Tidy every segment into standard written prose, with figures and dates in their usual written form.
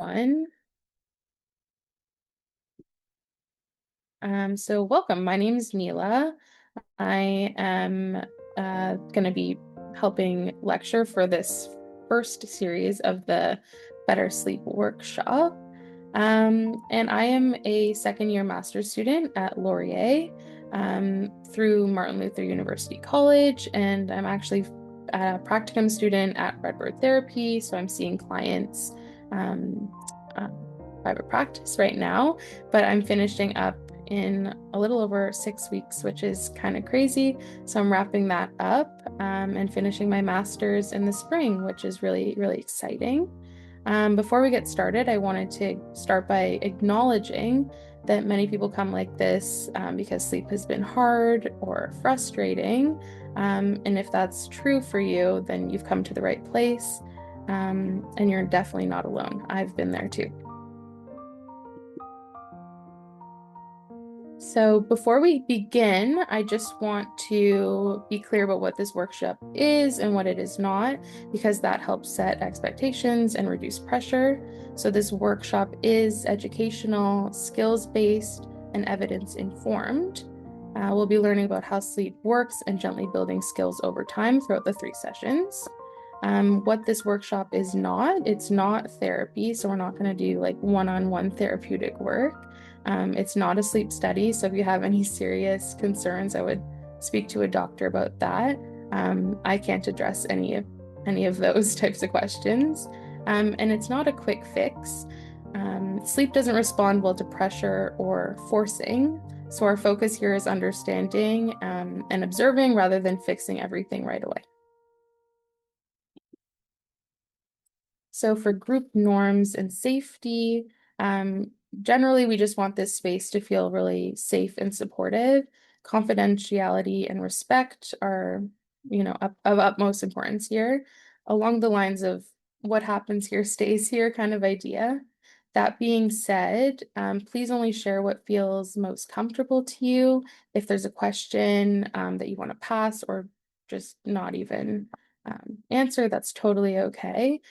everyone. So welcome. My name is Neilah. I am going to be helping lecture for this first series of the Better Sleep Workshop. And I am a second-year master's student at Laurier through Martin Luther University College, and I'm actually a practicum student at RedBird Therapy, so I'm seeing clients um, uh, private practice right now, but I'm finishing up in a little over 6 weeks, which is kind of crazy. So I'm wrapping that up and finishing my master's in the spring, which is really, really exciting. Before we get started, I wanted to start by acknowledging that many people come like this because sleep has been hard or frustrating. And if that's true for you, then you've come to the right place. And you're definitely not alone. I've been there too. So before we begin, I just want to be clear about what this workshop is and what it is not, because that helps set expectations and reduce pressure. So this workshop is educational, skills-based, and evidence-informed. We'll be learning about how sleep works and gently building skills over time throughout the 3 sessions. What this workshop is not, it's not therapy, so we're not going to do like one-on-one therapeutic work. It's not a sleep study, so if you have any serious concerns, I would speak to a doctor about that. I can't address any of those types of questions. And it's not a quick fix. Sleep doesn't respond well to pressure or forcing, so our focus here is understanding and observing rather than fixing everything right away. So for group norms and safety, generally we just want this space to feel really safe and supportive. Confidentiality and respect are, of utmost importance here, along the lines of what happens here stays here kind of idea. That being said, please only share what feels most comfortable to you. If there's a question that you want to pass or just not even answer, that's totally okay.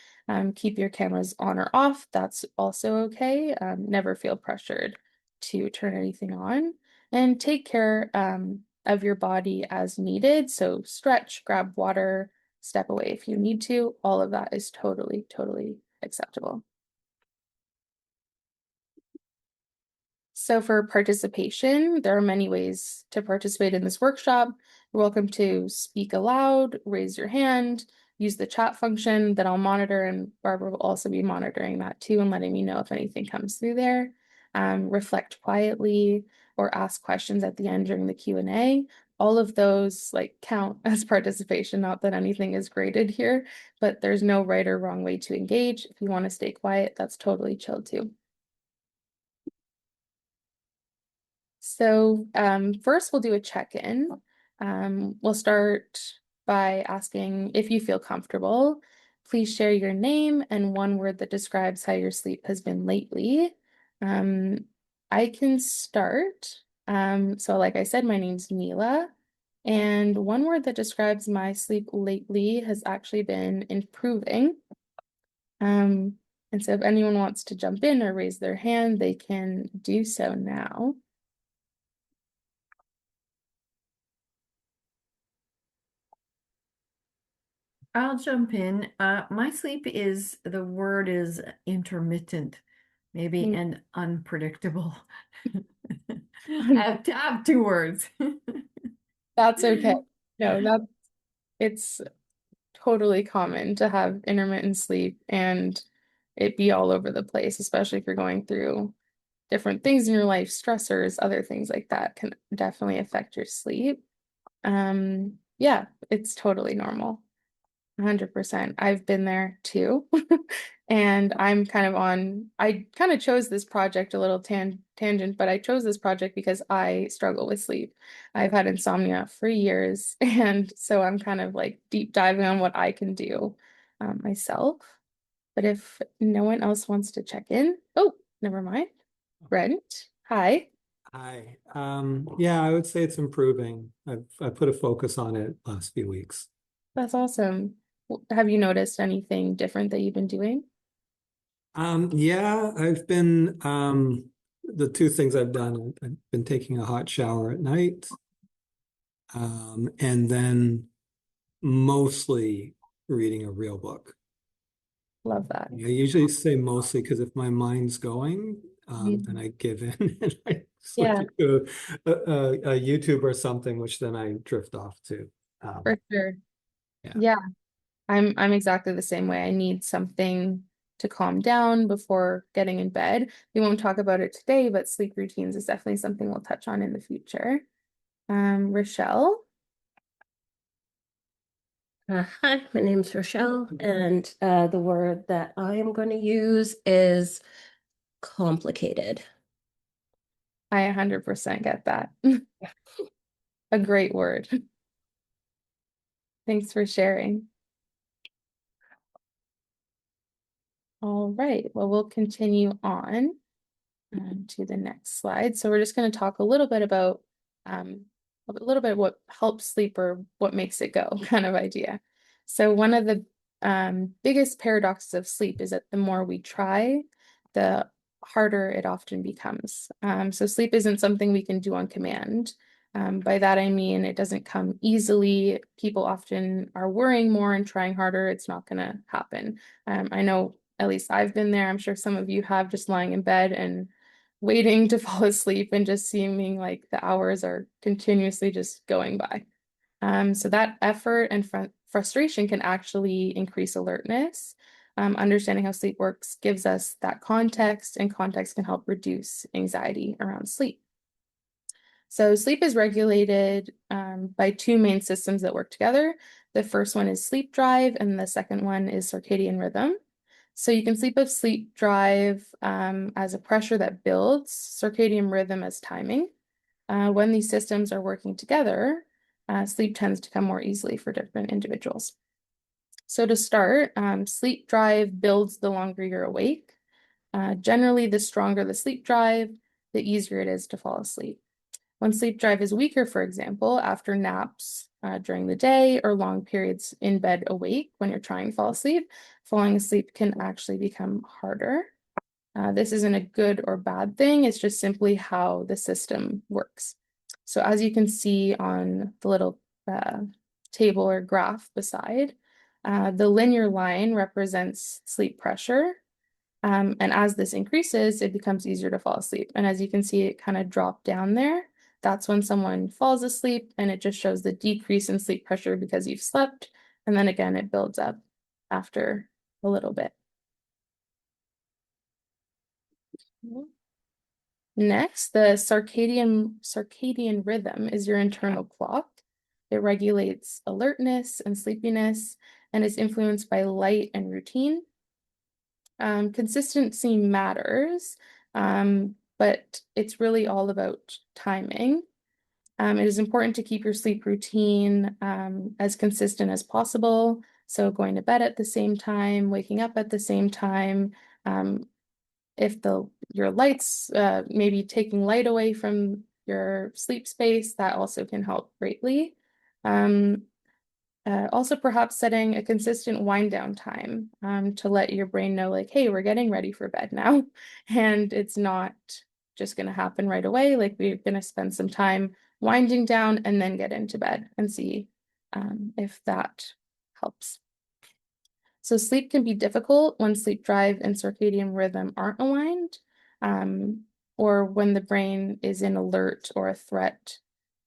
Keep your cameras on or off. That's also okay. Never feel pressured to turn anything on. And take care of your body as needed. So stretch, grab water, step away if you need to. All of that is totally, totally acceptable. So for participation, there are many ways to participate in this workshop. You're welcome to speak aloud, raise your hand, use the chat function that I'll monitor, and Barbara will also be monitoring that too and letting me know if anything comes through there. Reflect quietly or ask questions at the end during the Q&A. All of those count as participation, not that anything is graded here, but there's no right or wrong way to engage. If you want to stay quiet, that's totally chill too. So first we'll do a check-in. We'll start by asking if you feel comfortable. Please share your name and one word that describes how your sleep has been lately. I can start. So like I said, my name's Neilah, and one word that describes my sleep lately has actually been improving. And so if anyone wants to jump in or raise their hand, they can do so now. I'll jump in. My sleep is, the word is intermittent, maybe, and unpredictable. I have two words. That's okay. No, it's totally common to have intermittent sleep and it be all over the place, especially if you're going through different things in your life, stressors, other things like that can definitely affect your sleep. Yeah, it's totally normal. 100%. I've been there too. And I kind of chose this project a little tangent, but I chose this project because I struggle with sleep. I've had insomnia for years. And so I'm kind of like deep diving on what I can do myself. But if no one else wants to check in, oh, never mind. Brent, hi. Hi. Yeah, I would say it's improving. I put a focus on it last few weeks. That's awesome. Have you noticed anything different that you've been doing? Yeah, I've been the two things I've done, I've been taking a hot shower at night, and then mostly reading a real book. Love that. I usually say mostly because if my mind's going, then I give in and I switch Yeah, it to a YouTube or something, which then I drift off to. for sure. Yeah. Yeah, I'm exactly the same way. I need something to calm down before getting in bed. We won't talk about it today, but sleep routines is definitely something we'll touch on in the future. Rochelle. Hi, my name's Rochelle, and the word that I am going to use is complicated. I 100% get that. A great word. Thanks for sharing. All right, well, we'll continue on to the next slide. So we're just going to talk um, a little bit what helps sleep or what makes it go kind of idea. So one of the biggest paradoxes of sleep is that the more we try, the harder it often becomes. So sleep isn't something we can do on command. By that I mean it doesn't come easily. People often are worrying more and trying harder. It's not going to happen. I know at least I've been there. I'm sure some of you have, just lying in bed and waiting to fall asleep and just seeming like the hours are continuously just going by. So that effort and frustration can actually increase alertness. Understanding how sleep works gives us that context, and context can help reduce anxiety around sleep. So sleep is regulated by two main systems that work together. The first one is sleep drive, and the second one is circadian rhythm. So you can sleep of sleep drive as a pressure that builds, circadian rhythm as timing. When these systems are working together, sleep tends to come more easily for different individuals. So to start, sleep drive builds the longer you're awake. Generally, the stronger the sleep drive, the easier it is to fall asleep. When sleep drive is weaker, for example, after naps during the day or long periods in bed awake when you're trying to fall asleep, falling asleep can actually become harder. This isn't a good or bad thing, it's just simply how the system works. So as you can see on the little table or graph beside, the linear line represents sleep pressure. And as this increases, it becomes easier to fall asleep. And as you can see, it kind of dropped down there. That's when someone falls asleep, and it just shows the decrease in sleep pressure because you've slept. And then again, it builds up after a little bit. Next, the circadian rhythm is your internal clock. It regulates alertness and sleepiness and is influenced by light and routine. Consistency matters, but it's really all about timing. It is important to keep your sleep routine as consistent as possible. So going to bed at the same time, waking up at the same time. If your lights, maybe taking light away from your sleep space, that also can help greatly. Also, perhaps setting a consistent wind down time to let your brain know, like, hey, we're getting ready for bed now. And it's not just going to happen right away. Like, we're going to spend some time winding down and then get into bed and see if that helps. So sleep can be difficult when sleep drive and circadian rhythm aren't aligned, or when the brain is in alert or a threat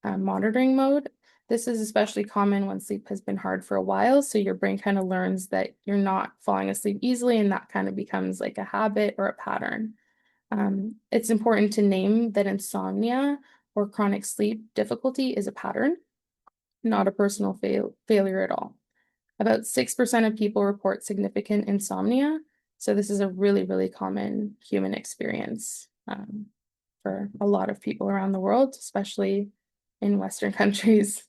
monitoring mode. This is especially common when sleep has been hard for a while, so your brain kind of learns that you're not falling asleep easily, and that kind of becomes like a habit or a pattern. It's important to name that insomnia or chronic sleep difficulty is a pattern, not a personal failure at all. About 6% of people report significant insomnia. So this is a really, really common human experience for a lot of people around the world, especially in Western countries.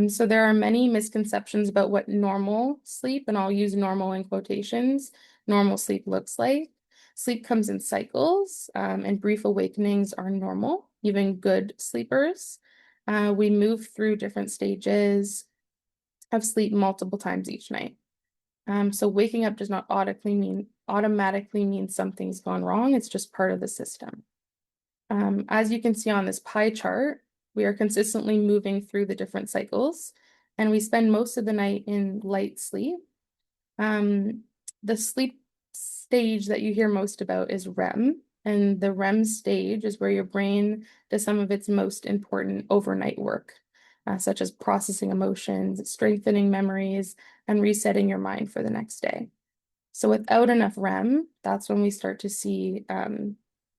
So there are many misconceptions about what normal sleep, and I'll use normal in quotations, normal sleep looks like. Sleep comes in cycles, and brief awakenings are normal, even good sleepers. We move through different stages of sleep multiple times each night. So waking up does not automatically mean something's gone wrong. It's just part of the system. As you can see on this pie chart, we are consistently moving through the different cycles, and we spend most of the night in light sleep. The sleep stage that you hear most about is REM, and the REM stage is where your brain does some of its most important overnight work, such as processing emotions, strengthening memories, and resetting your mind for the next day. So without enough REM, that's when we start to see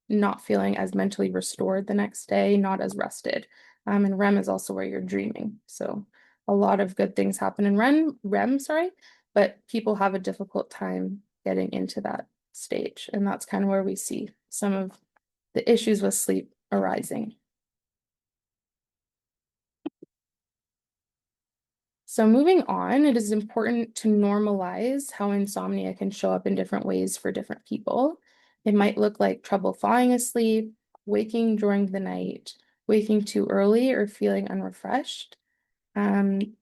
not feeling as mentally restored the next day, not as rested. And REM is also where you're dreaming. So a lot of good things happen in REM, sorry, but people have a difficult time getting into that stage. And that's kind of where we see some of the issues with sleep arising. So moving on, it is important to normalize how insomnia can show up in different ways for different people. It might look like trouble falling asleep, waking during the night, waking too early, or feeling unrefreshed.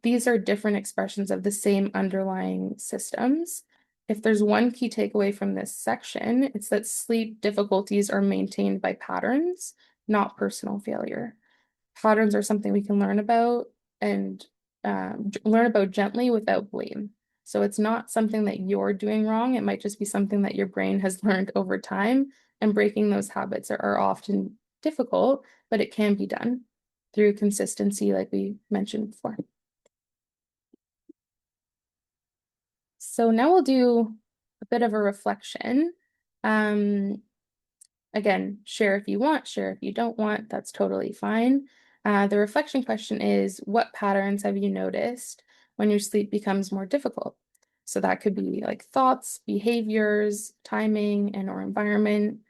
These are different expressions of the same underlying systems. If there's one key takeaway from this section, it's that sleep difficulties are maintained by patterns, not personal failure. Patterns are something we can learn about and learn about gently without blame. So it's not something that you're doing wrong. It might just be something that your brain has learned over time, and breaking those habits are often difficult, but it can be done through consistency, like we mentioned before. So now we'll do a bit of a reflection. Again, share if you want, share if you don't want, that's totally fine. The reflection question is, what patterns have you noticed when your sleep becomes more difficult? So that could be like thoughts, behaviors, timing, and or environment.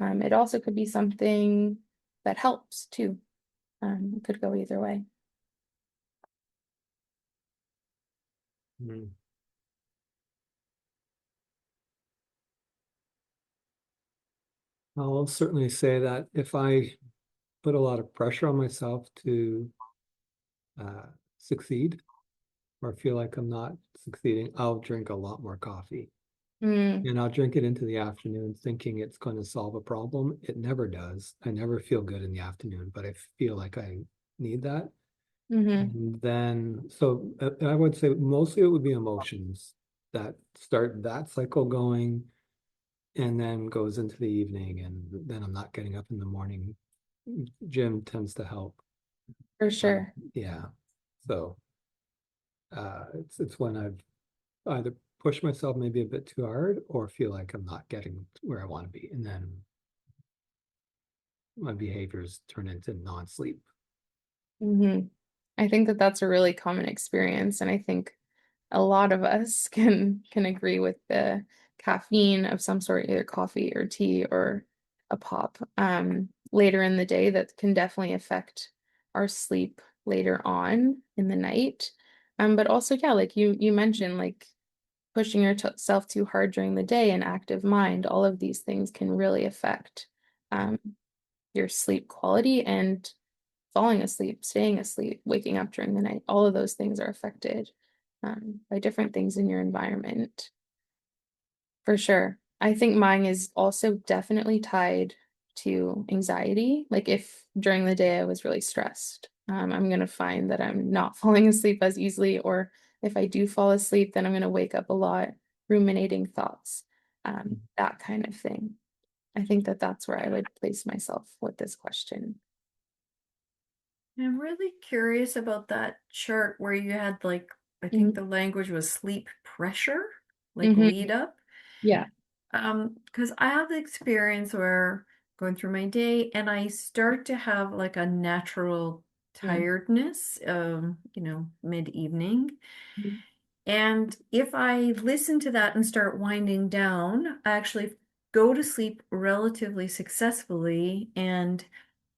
It also could be something that helps too. It could go either way. Hmm. I'll certainly say that if I put a lot of pressure on myself to succeed or feel like I'm not succeeding, I'll drink a lot more coffee. Mm, And I'll drink it into the afternoon thinking it's going to solve a problem. It never does. I never feel good in the afternoon, but I feel like I need that. hmm And then, so I would say mostly it would be emotions that start that cycle going and then goes into the evening. And then I'm not getting up in the morning. Gym tends to help. for sure. Yeah. So it's when I've either pushed myself maybe a bit too hard or feel like I'm not getting where I want to be. And then my behaviors turn into non-sleep. hmm I think that that's a really common experience, and I think a lot of us can agree with the caffeine of some sort, either coffee or tea or a pop, later in the day that can definitely affect our sleep later on in the night. But also, yeah, like you mentioned, like pushing yourself too hard during the day, an active mind, all of these things can really affect um, your sleep quality and falling asleep, staying asleep, waking up during the night. All of those things are affected by different things in your environment. For sure. I think mine is also definitely tied to anxiety. Like if during the day I was really stressed, I'm going to find that I'm not falling asleep as easily, or if I do fall asleep, then I'm going to wake up a lot ruminating thoughts, that kind of thing. I think that that's where I would place myself with this question. I'm really curious about that chart where you had like, I think Mhm. the language was sleep pressure, like Mhm. lead up. Yeah. Because I have the experience where going through my day and I start to have like a natural Mm. tiredness, mid-evening. Mhm. And if I listen to that and start winding down, I actually go to sleep relatively successfully. And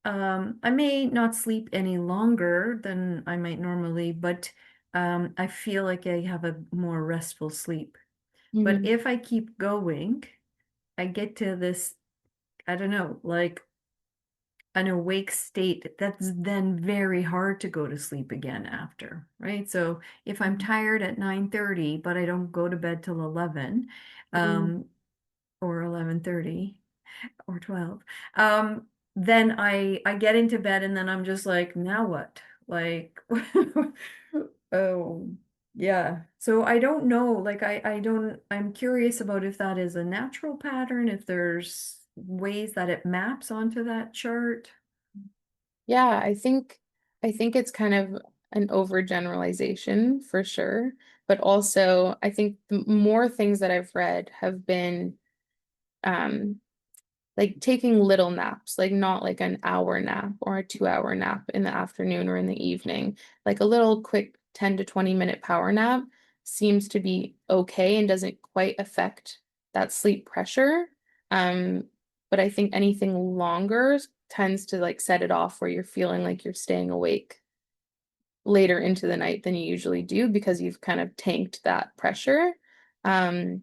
I may not sleep any longer than I might normally, but I feel like I have a more restful sleep. But Mhm. if I keep going, I get to this, I don't know, like an awake state, that's then very hard to go to sleep again after, right? So if I'm tired at 9:30, but I don't go to bed till 11, Mm. or 11:30 or 12, then I get into bed and then I'm just like, now what? Like, oh, yeah. So I don't know, like I don't, I'm curious about if that is a natural pattern, if there's ways that it maps onto that chart. Yeah, I think it's kind of an overgeneralization for sure, but also I think the more things that I've read have been um like taking little naps, like not like an hour nap or a 2 hour nap in the afternoon or in the evening. Like a little quick 10 to 20 minute power nap seems to be okay and doesn't quite affect that sleep pressure. Um, but I think anything longer tends to like set it off where you're feeling like you're staying awake later into the night than you usually do because you've kind of tanked that pressure. Um,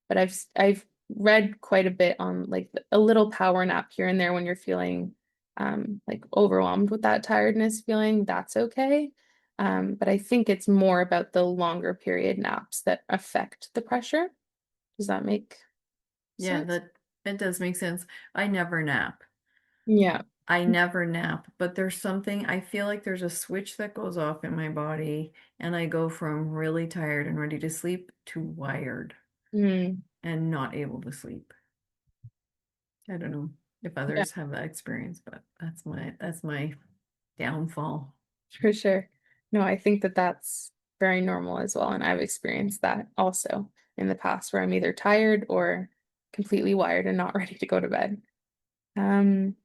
but I've read quite a bit on like a little power nap here and there when you're feeling like overwhelmed with that tiredness feeling, that's okay. But I think it's more about the longer period naps that affect the pressure. Does that make Yeah, sense? that does make sense. I never nap. Yeah. I never nap, but there's something, I feel like there's a switch that goes off in my body, and I go from really tired and ready to sleep to wired Mm, and not able to sleep. I don't know if yeah, others have that experience, but that's my downfall. for sure. No, I think that that's very normal as well. And I've experienced that also in the past where I'm either tired or completely wired and not ready to go to bed. Um,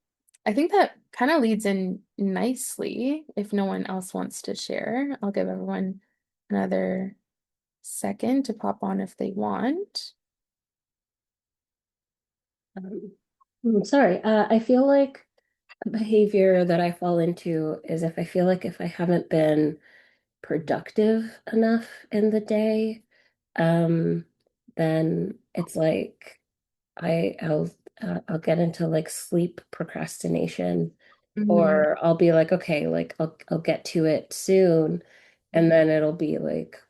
I think that kind of leads in nicely if no one else wants to share. I'll give everyone another second to pop on if they want. Sorry, I feel like a behavior that I fall into is if I feel like if I haven't been productive enough in the day, um, then it's like I'll get into like sleep procrastination, Mhm. or I'll be like, okay, like I'll get to it soon, and then it'll be like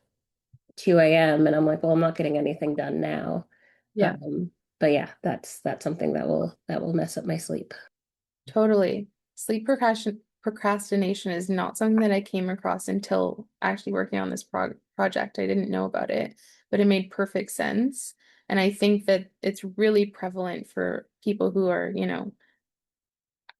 2 a.m. and I'm like, well, I'm not getting anything done now. Yeah, Um, but yeah, that's something that will mess up my sleep. totally. Sleep procrastination is not something that I came across until actually working on this project. I didn't know about it, but it made perfect sense. And I think that it's really prevalent for people who are,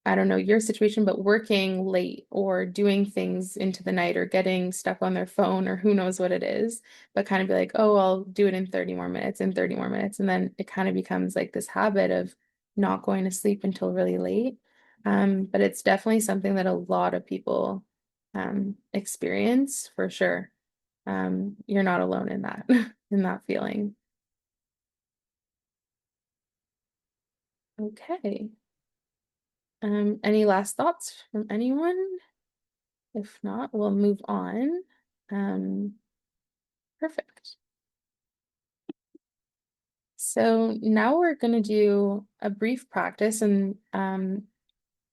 I don't know your situation, but working late or doing things into the night or getting stuck on their phone or who knows what it is, but kind of be like, oh, I'll do it in 30 more minutes, in 30 more minutes. And then it kind of becomes like this habit of not going to sleep until really late. But it's definitely something that a lot of people experience for sure. You're not alone in that, in that feeling. Okay. Any last thoughts from anyone? If not, we'll move on. Um, Perfect. So now we're going to do a brief practice, and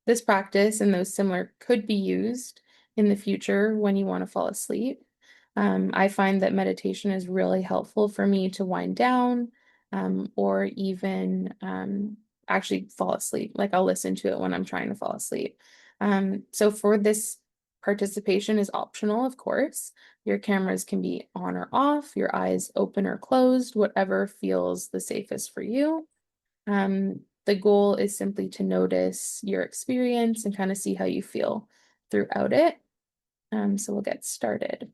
this practice and those similar could be used in the future when you want to fall asleep. I find that meditation is really helpful for me to wind down or even actually fall asleep. Like I'll listen to it when I'm trying to fall asleep. So for this participation is optional, of course. Your cameras can be on or off, your eyes open or closed, whatever feels the safest for you. The goal is simply to notice your experience and kind of see how you feel throughout it. So we'll get started.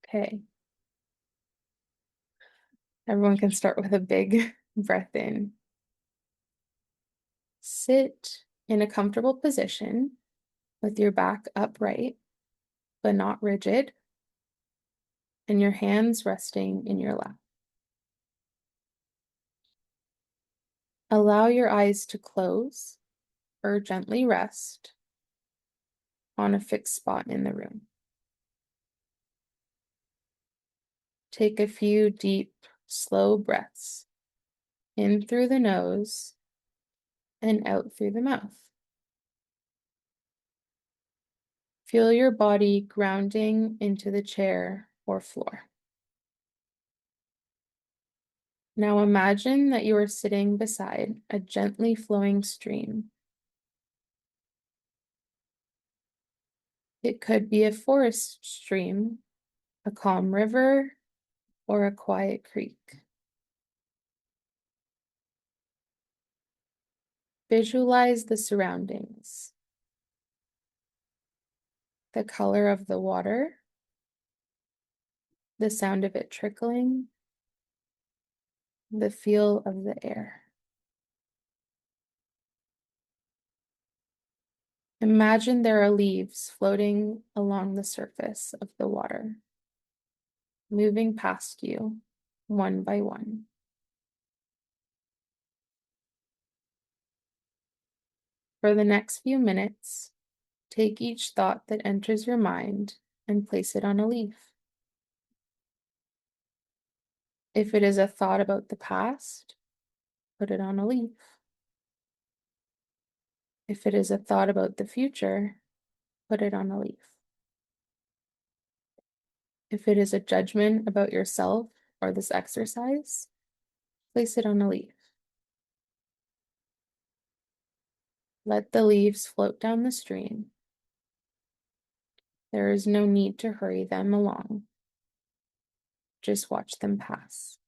Okay. Everyone can start with a big breath in. Sit in a comfortable position with your back upright, but not rigid, and your hands resting in your lap. Allow your eyes to close or gently rest on a fixed spot in the room. Take a few deep, slow breaths in through the nose and out through the mouth. Feel your body grounding into the chair or floor. Now imagine that you are sitting beside a gently flowing stream. It could be a forest stream, a calm river, or a quiet creek. Visualize the surroundings, the color of the water, the sound of it trickling, the feel of the air. Imagine there are leaves floating along the surface of the water, moving past you one by one. For the next few minutes, take each thought that enters your mind and place it on a leaf. If it is a thought about the past, put it on a leaf. If it is a thought about the future, put it on a leaf. If it is a judgment about yourself or this exercise, place it on a leaf. Let the leaves float down the stream. There is no need to hurry them along. Just watch them pass.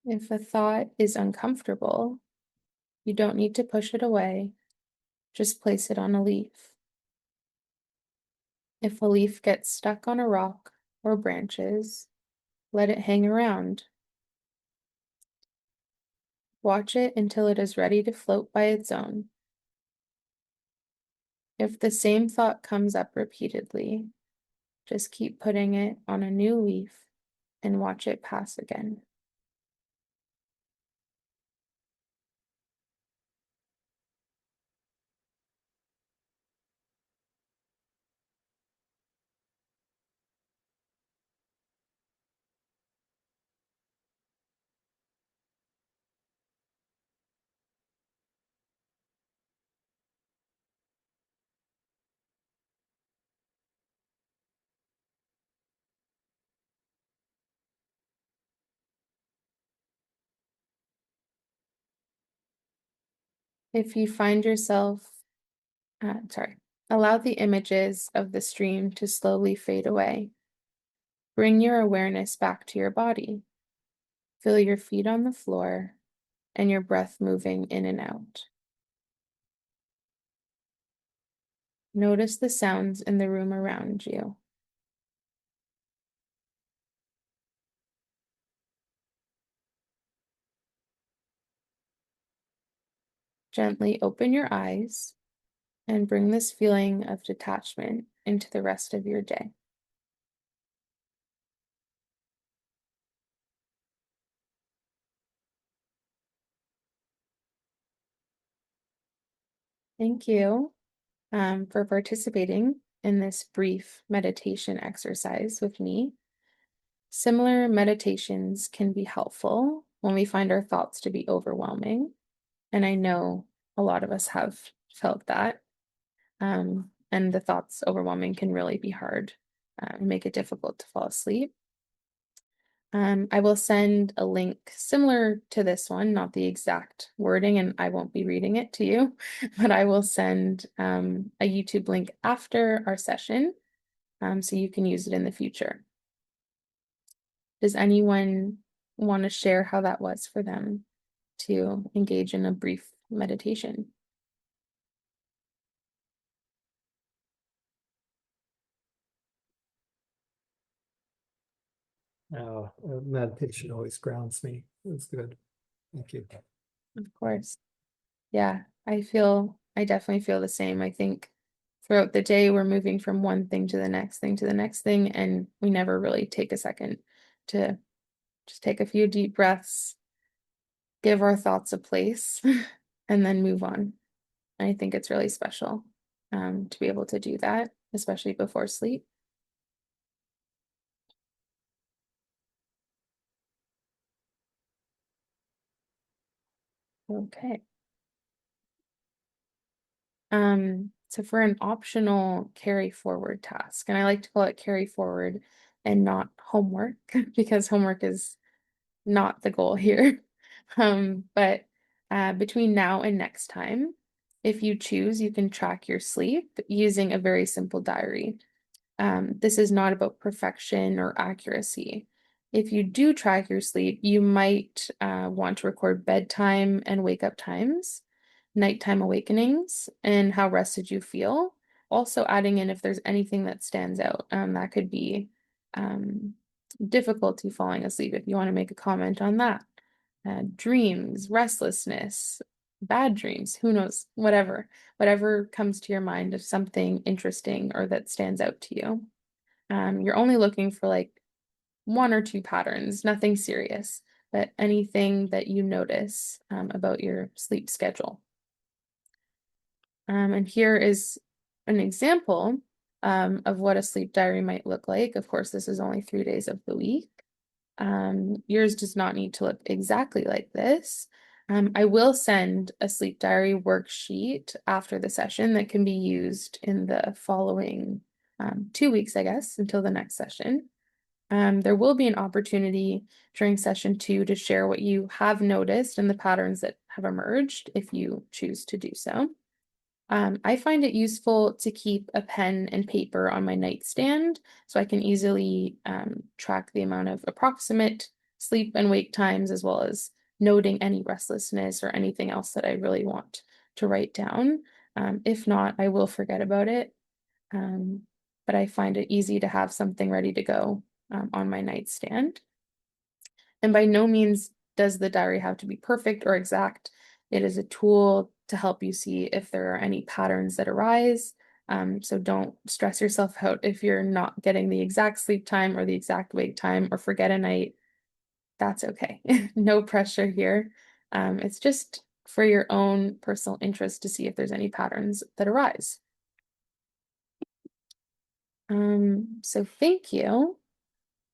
If a thought is uncomfortable, you don't need to push it away. Just place it on a leaf. If a leaf gets stuck on a rock or branches, let it hang around. Watch it until it is ready to float by its own. If the same thought comes up repeatedly, just keep putting it on a new leaf and watch it pass again. If you find yourself, allow the images of the stream to slowly fade away. Bring your awareness back to your body. Feel your feet on the floor and your breath moving in and out. Notice the sounds in the room around you. Gently open your eyes and bring this feeling of detachment into the rest of your day. Thank you for participating in this brief meditation exercise with me. Similar meditations can be helpful when we find our thoughts to be overwhelming. And I know a lot of us have felt that. And the thoughts overwhelming can really be hard and make it difficult to fall asleep. I will send a link similar to this one, not the exact wording, and I won't be reading it to you, but I will send a YouTube link after our session so you can use it in the future. Does anyone want to share how that was for them to engage in a brief meditation? Meditation always grounds me. It's good. Thank you. Of course. Yeah, I definitely feel the same. I think throughout the day, we're moving from one thing to the next thing to the next thing, and we never really take a second to just take a few deep breaths, give our thoughts a place, and then move on. And I think it's really special to be able to do that, especially before sleep. Okay. So for an optional carry forward task, and I like to call it carry forward and not homework because homework is not the goal here. But between now and next time, if you choose, you can track your sleep using a very simple diary. This is not about perfection or accuracy. If you do track your sleep, you might want to record bedtime and wake up times, nighttime awakenings, and how rested you feel. Also adding in if there's anything that stands out. That could be difficulty falling asleep if you want to make a comment on that. Dreams, restlessness, bad dreams, who knows, whatever comes to your mind of something interesting or that stands out to you. You're only looking for like one or two patterns, nothing serious, but anything that you notice about your sleep schedule. And here is an example of what a sleep diary might look like. Of course, this is only 3 days of the week. Yours does not need to look exactly like this. I will send a sleep diary worksheet after the session that can be used in the following 2 weeks, I guess, until the next session. There will be an opportunity during session 2 to share what you have noticed and the patterns that have emerged if you choose to do so. I find it useful to keep a pen and paper on my nightstand so I can easily track the amount of approximate sleep and wake times, as well as noting any restlessness or anything else that I really want to write down. If not, I will forget about it. But I find it easy to have something ready to go on my nightstand. And by no means does the diary have to be perfect or exact. It is a tool to help you see if there are any patterns that arise. So don't stress yourself out if you're not getting the exact sleep time or the exact wake time or forget a night. That's okay. No pressure here. It's just for your own personal interest to see if there's any patterns that arise. So thank you.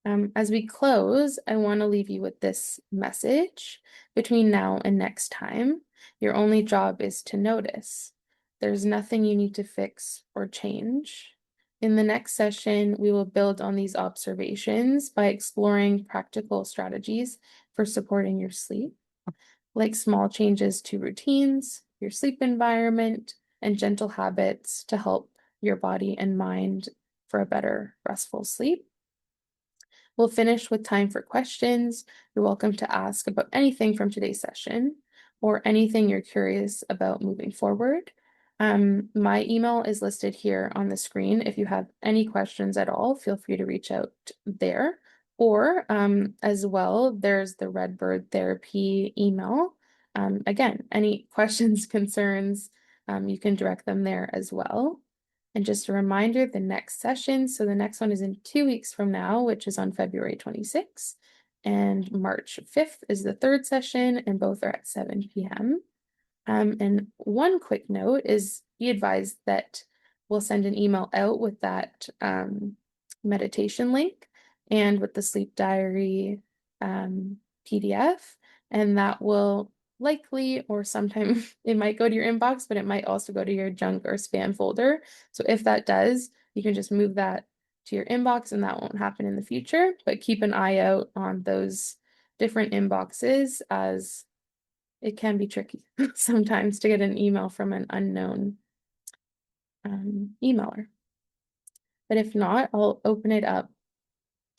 As we close, I want to leave you with this message. Between now and next time, your only job is to notice. There's nothing you need to fix or change. In the next session, we will build on these observations by exploring practical strategies for supporting your sleep, like small changes to routines, your sleep environment, and gentle habits to help your body and mind for a better restful sleep. We'll finish with time for questions. You're welcome to ask about anything from today's session or anything you're curious about moving forward. My email is listed here on the screen. If you have any questions at all, feel free to reach out there. Or as well, there's the RedBird Therapy email. Again, any questions, concerns, you can direct them there as well. And just a reminder, the next session, so the next one is in 2 weeks from now, which is on February 26th, and March 5th is the third session, and both are at 7 p.m. And one quick note is be advised that we'll send an email out with that meditation link and with the sleep diary PDF, and that will likely, or sometime it might go to your inbox, but it might also go to your junk or spam folder. So if that does, you can just move that to your inbox and that won't happen in the future, but keep an eye out on those different inboxes as it can be tricky sometimes to get an email from an unknown emailer. But if not, I'll open it up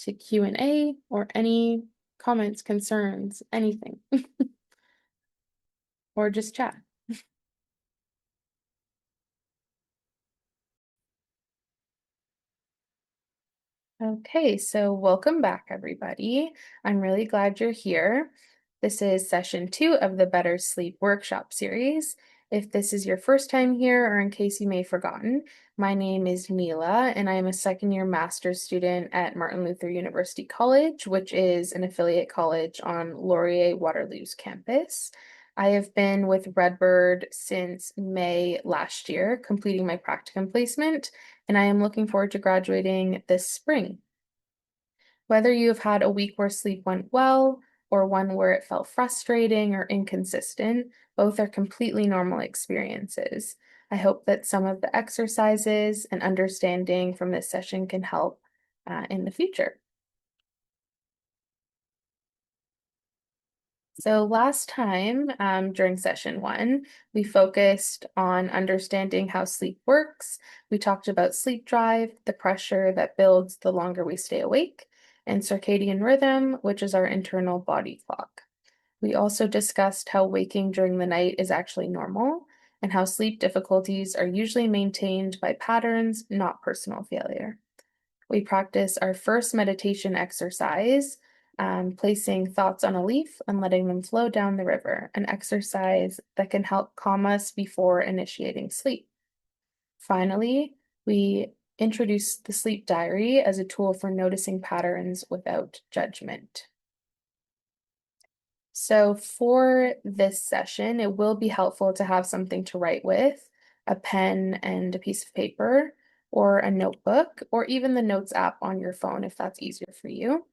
to Q&A or any comments, concerns, anything, or just chat. Okay, so welcome back, everybody. I'm really glad you're here. This is session 2 of the Better Sleep Workshop series, If this is your first time here, or in case you may have forgotten, my name is Neilah, and I am a second-year master's student at Martin Luther University College, which is an affiliate college on Laurier Waterloo's campus. I have been with RedBird since May last year, completing my practicum placement, and I am looking forward to graduating this spring. Whether you have had a week where sleep went well or one where it felt frustrating or inconsistent, both are completely normal experiences. I hope that some of the exercises and understanding from this session can help in the future. So last time during session 1, we focused on understanding how sleep works. We talked about sleep drive, the pressure that builds the longer we stay awake, and circadian rhythm, which is our internal body clock. We also discussed how waking during the night is actually normal, and how sleep difficulties are usually maintained by patterns, not personal failure. We practice our first meditation exercise, placing thoughts on a leaf and letting them flow down the river, an exercise that can help calm us before initiating sleep. Finally, we introduce the sleep diary as a tool for noticing patterns without judgment. So for this session, it will be helpful to have something to write with, a pen and a piece of paper, or a notebook, or even the notes app on your phone if that's easier for you.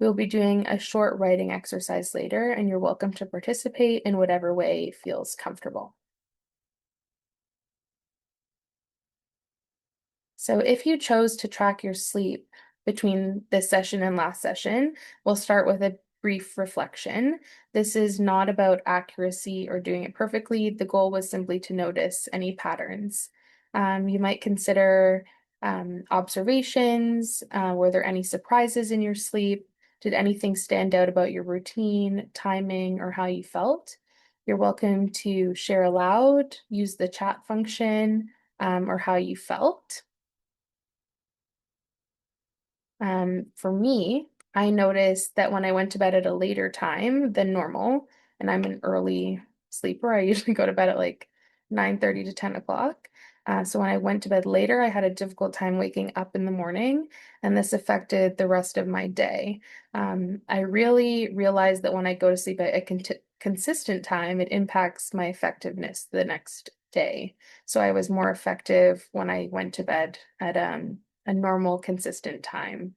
We'll be doing a short writing exercise later, and you're welcome to participate in whatever way feels comfortable. So if you chose to track your sleep between this session and last session, we'll start with a brief reflection. This is not about accuracy or doing it perfectly. The goal was simply to notice any patterns. You might consider observations. Were there any surprises in your sleep? Did anything stand out about your routine, timing, or how you felt? You're welcome to share aloud, use the chat function, or how you felt. For me, I noticed that when I went to bed at a later time than normal, and I'm an early sleeper, I usually go to bed at like 9:30 to 10 o'clock. So when I went to bed later, I had a difficult time waking up in the morning, and this affected the rest of my day. I really realized that when I go to sleep at a consistent time, it impacts my effectiveness the next day. So I was more effective when I went to bed at a normal, consistent time.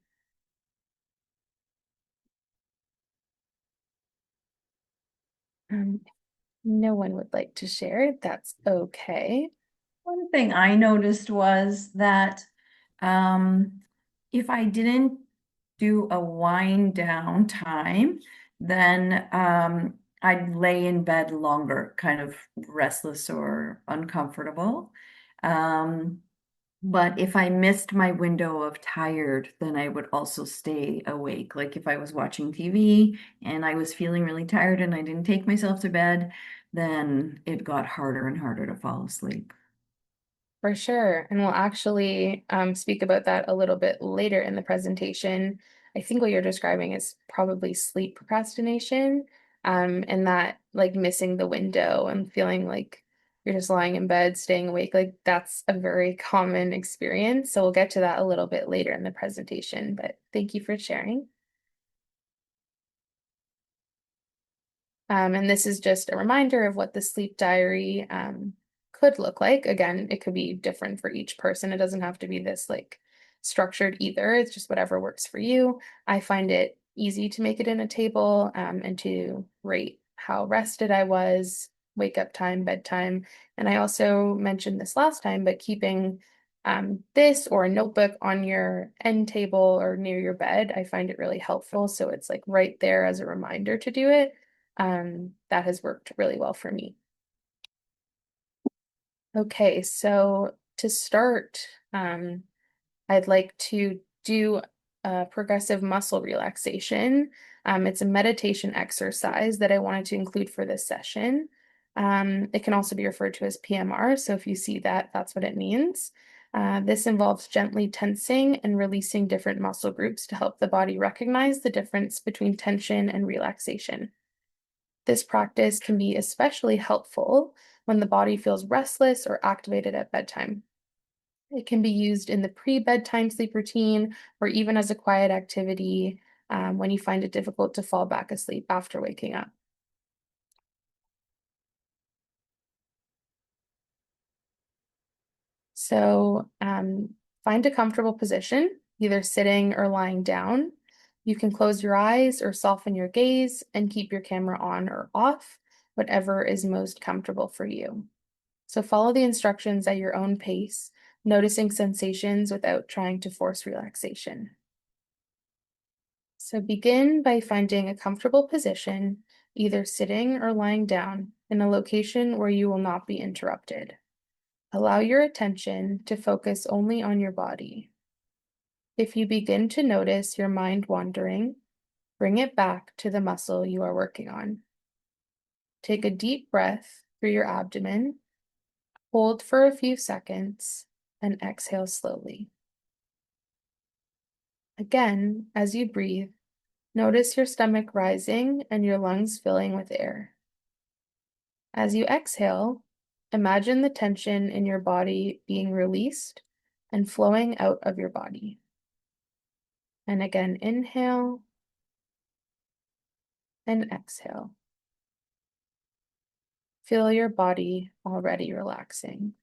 No one would like to share. That's okay. One thing I noticed was that if I didn't do a wind down time, then I'd lay in bed longer, kind of restless or uncomfortable. But if I missed my window of tired, then I would also stay awake. Like if I was watching TV and I was feeling really tired and I didn't take myself to bed, then it got harder and harder to fall asleep. For sure. And we'll actually speak about that a little bit later in the presentation. I think what you're describing is probably sleep procrastination, and that like missing the window and feeling like you're just lying in bed, staying awake. Like that's a very common experience. So we'll get to that a little bit later in the presentation, but thank you for sharing. And this is just a reminder of what the sleep diary could look like. Again, it could be different for each person. It doesn't have to be this like structured either. It's just whatever works for you. I find it easy to make it in a table and to rate how rested I was, wake up time, bedtime. And I also mentioned this last time, but keeping this or a notebook on your end table or near your bed, I find it really helpful. So it's like right there as a reminder to do it. That has worked really well for me. Okay, so to start, I'd like to do a progressive muscle relaxation. It's a meditation exercise that I wanted to include for this session. It can also be referred to as PMR, so if you see that, that's what it means. This involves gently tensing and releasing different muscle groups to help the body recognize the difference between tension and relaxation. This practice can be especially helpful when the body feels restless or activated at bedtime. It can be used in the pre-bedtime sleep routine or even as a quiet activity when you find it difficult to fall back asleep after waking up. So find a comfortable position, either sitting or lying down. You can close your eyes or soften your gaze and keep your camera on or off, whatever is most comfortable for you. So follow the instructions at your own pace, noticing sensations without trying to force relaxation. So begin by finding a comfortable position, either sitting or lying down, in a location where you will not be interrupted. Allow your attention to focus only on your body. If you begin to notice your mind wandering, bring it back to the muscle you are working on. Take a deep breath through your abdomen, hold for a few seconds, and exhale slowly. Again, as you breathe, notice your stomach rising and your lungs filling with air. As you exhale, imagine the tension in your body being released and flowing out of your body. And again, inhale and exhale. Feel your body already relaxing.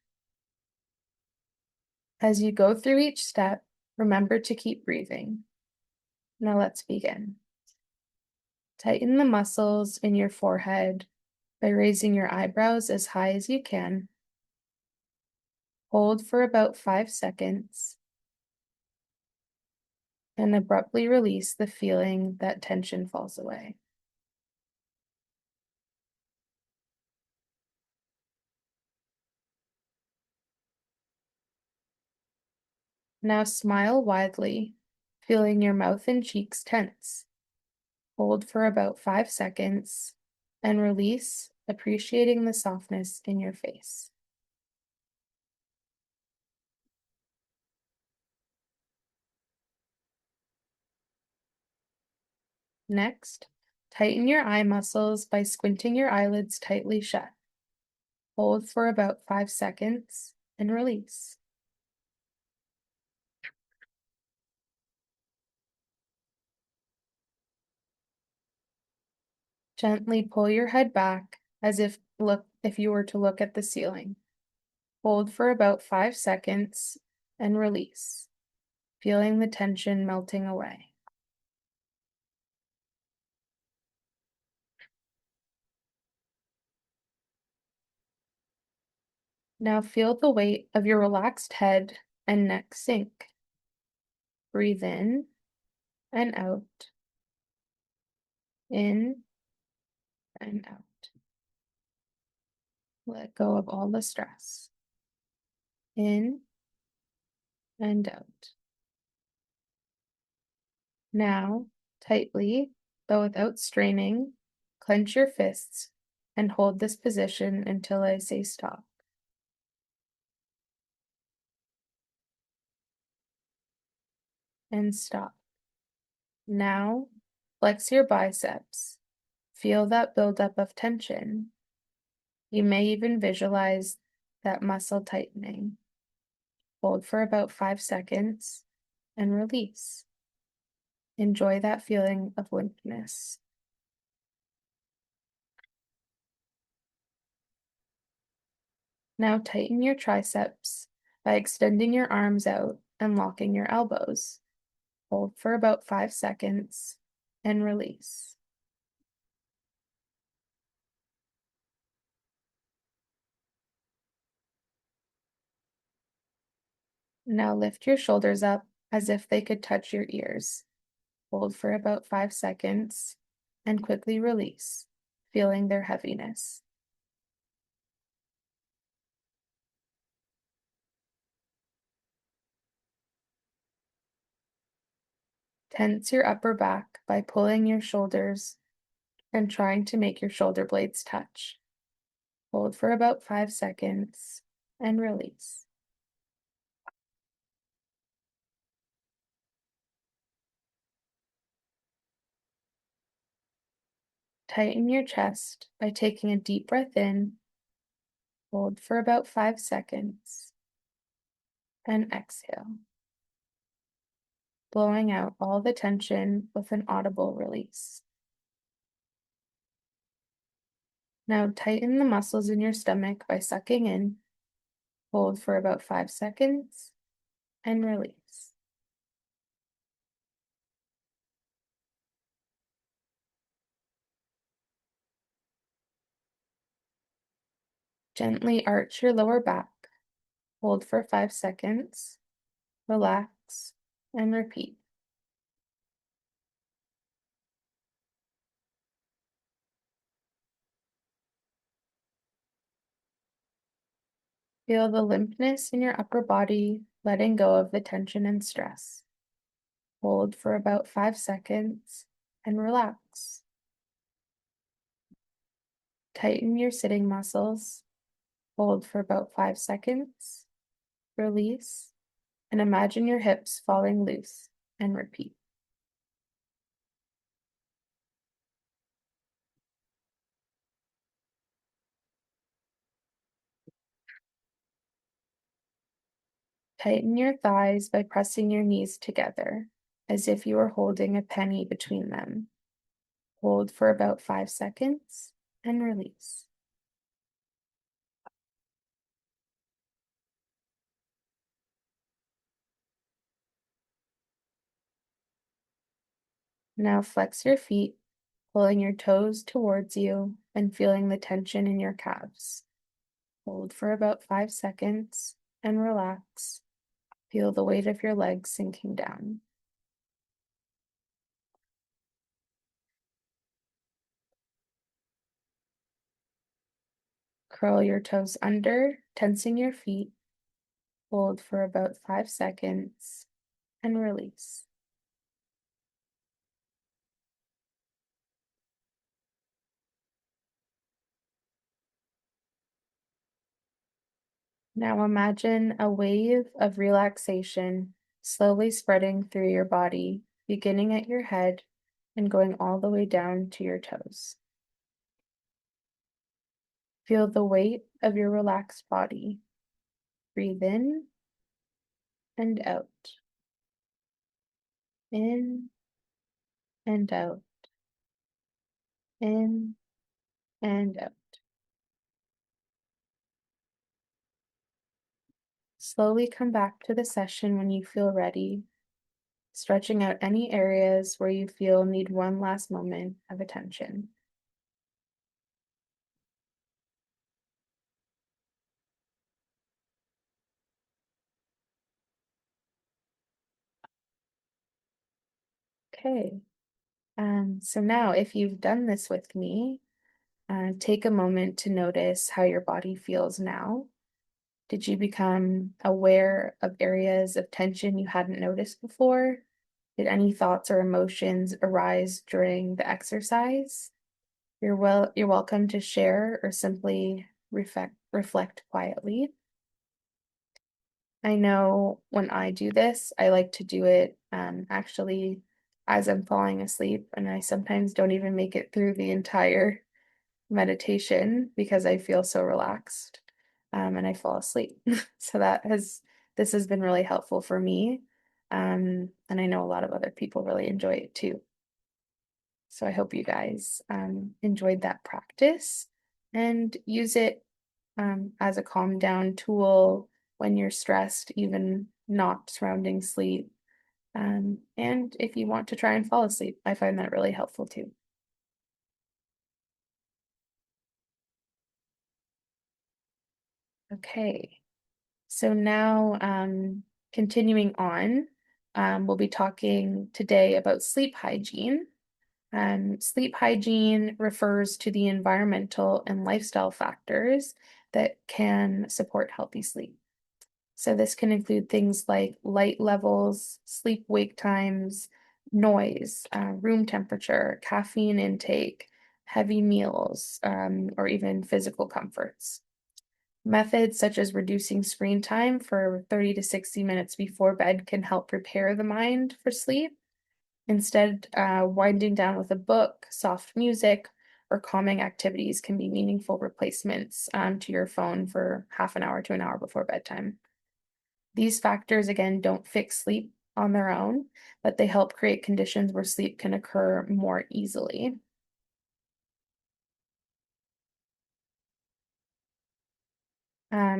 As you go through each step, remember to keep breathing. Now let's begin. Tighten the muscles in your forehead by raising your eyebrows as high as you can. Hold for about 5 seconds and abruptly release the feeling that tension falls away. Now smile widely, feeling your mouth and cheeks tense. Hold for about 5 seconds and release, appreciating the softness in your face. Next, tighten your eye muscles by squinting your eyelids tightly shut. Hold for about 5 seconds and release. Gently pull your head back as if you were to look at the ceiling. Hold for about 5 seconds and release, feeling the tension melting away. Now feel the weight of your relaxed head and neck sink. Breathe in and out, in and out. Let go of all the stress. In and out. Now, tightly, but without straining, clench your fists and hold this position until I say stop. And stop. Now, flex your biceps. Feel that buildup of tension. You may even visualize that muscle tightening. Hold for about 5 seconds and release. Enjoy that feeling of limpness. Now tighten your triceps by extending your arms out and locking your elbows. Hold for about 5 seconds and release. Now lift your shoulders up as if they could touch your ears. Hold for about 5 seconds and quickly release, feeling their heaviness. Tense your upper back by pulling your shoulders and trying to make your shoulder blades touch. Hold for about 5 seconds and release. Tighten your chest by taking a deep breath in Hold for about 5 seconds and exhale, blowing out all the tension with an audible release. Now tighten the muscles in your stomach by sucking in. Hold for about 5 seconds and release. Gently arch your lower back. Hold for 5 seconds. Relax and repeat. Feel the limpness in your upper body, letting go of the tension and stress. Hold for about 5 seconds and relax. Tighten your sitting muscles. Hold for about 5 seconds. Release and imagine your hips falling loose and repeat. Tighten your thighs by pressing your knees together as if you were holding a penny between them. Hold for about 5 seconds and release. Now flex your feet, pulling your toes towards you and feeling the tension in your calves. Hold for about 5 seconds and relax. Feel the weight of your legs sinking down. Curl your toes under, tensing your feet. Hold for about 5 seconds and release. Now imagine a wave of relaxation slowly spreading through your body, beginning at your head and going all the way down to your toes. Feel the weight of your relaxed body. Breathe in and out. In and out. In and out. Slowly come back to the session when you feel ready, stretching out any areas where you feel need one last moment of attention. Okay, so now if you've done this with me, take a moment to notice how your body feels now. Did you become aware of areas of tension you hadn't noticed before? Did any thoughts or emotions arise during the exercise? You're welcome to share or simply reflect quietly. I know when I do this, I like to do it actually as I'm falling asleep, and I sometimes don't even make it through the entire meditation because I feel so relaxed, and I fall asleep. So this has been really helpful for me, and I know a lot of other people really enjoy it too. So I hope you guys enjoyed that practice and use it as a calm down tool when you're stressed, even not surrounding sleep. And if you want to try and fall asleep, I find that really helpful too. Okay, so now continuing on, we'll be talking today about sleep hygiene. Sleep hygiene refers to the environmental and lifestyle factors that can support healthy sleep. So this can include things like light levels, sleep-wake times, noise, room temperature, caffeine intake, heavy meals, or even physical comforts. Methods such as reducing screen time for 30 to 60 minutes before bed can help prepare the mind for sleep. Instead, winding down with a book, soft music, or calming activities can be meaningful replacements to your phone for half an hour to an hour before bedtime. These factors, again, don't fix sleep on their own, but they help create conditions where sleep can occur more easily.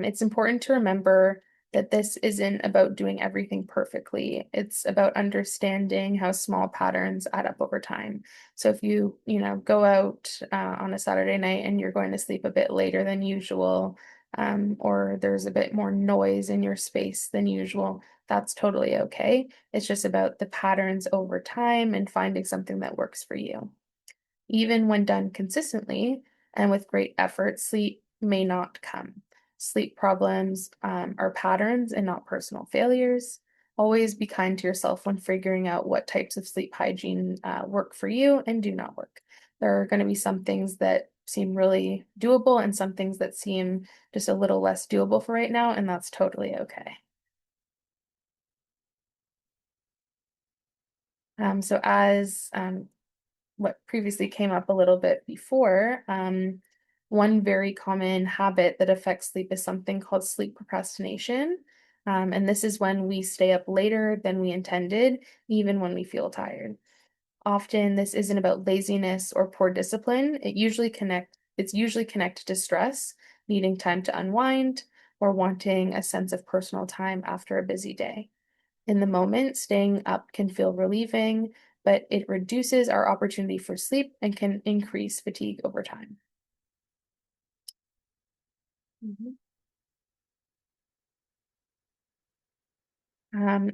It's important to remember that this isn't about doing everything perfectly. It's about understanding how small patterns add up over time. So if go out on a Saturday night and you're going to sleep a bit later than usual, or there's a bit more noise in your space than usual, that's totally okay. It's just about the patterns over time and finding something that works for you. Even when done consistently and with great effort, sleep may not come. Sleep problems are patterns and not personal failures. Always be kind to yourself when figuring out what types of sleep hygiene work for you and do not work. There are going to be some things that seem really doable and some things that seem just a little less doable for right now, and that's totally okay. So as what previously came up a little bit before, one very common habit that affects sleep is something called sleep procrastination. And this is when we stay up later than we intended, even when we feel tired. Often this isn't about laziness or poor discipline. It's usually connected to stress, needing time to unwind, or wanting a sense of personal time after a busy day. In the moment, staying up can feel relieving, but it reduces our opportunity for sleep and can increase fatigue over time. Mhm.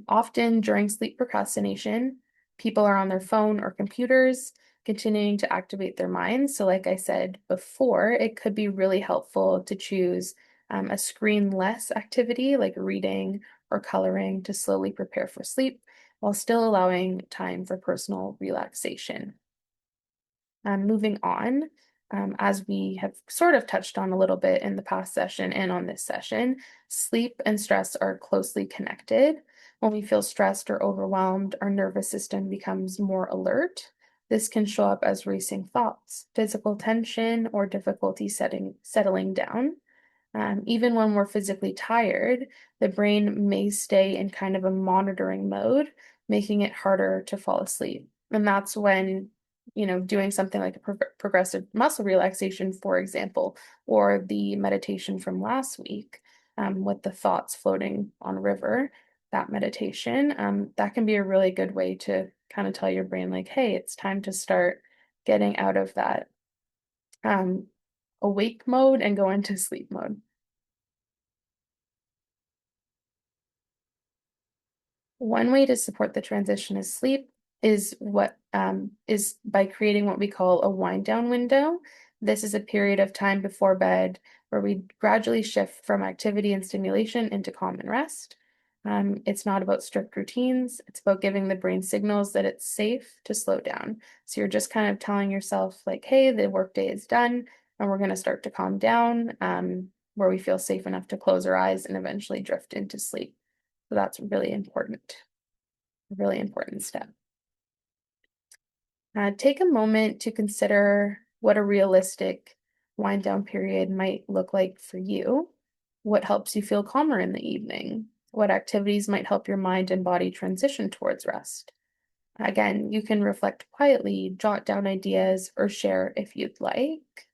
Often during sleep procrastination, people are on their phone or computers, continuing to activate their minds. So, like I said before, it could be really helpful to choose a screen-less activity like reading or coloring to slowly prepare for sleep while still allowing time for personal relaxation. Moving on, as we have sort of touched on a little bit in the past session and on this session, sleep and stress are closely connected. When we feel stressed or overwhelmed, our nervous system becomes more alert. This can show up as racing thoughts, physical tension, or difficulty settling down. Even when we're physically tired, the brain may stay in kind of a monitoring mode, making it harder to fall asleep. And that's when, doing something like a progressive muscle relaxation, for example, or the meditation from last week, with the thoughts floating on a river, that meditation, that can be a really good way to kind of tell your brain, like, hey, it's time to start getting out of that um, awake mode and go into sleep mode. One way to support the transition to sleep is by creating what we call a wind down window. This is a period of time before bed where we gradually shift from activity and stimulation into calm and rest. It's not about strict routines. It's about giving the brain signals that it's safe to slow down. So you're just kind of telling yourself like, hey, the workday is done and we're going to start to calm down, where we feel safe enough to close our eyes and eventually drift into sleep. So that's a really important step. Take a moment to consider what a realistic wind down period might look like for you. What helps you feel calmer in the evening? What activities might help your mind and body transition towards rest? Again, you can reflect quietly, jot down ideas, or share if you'd like.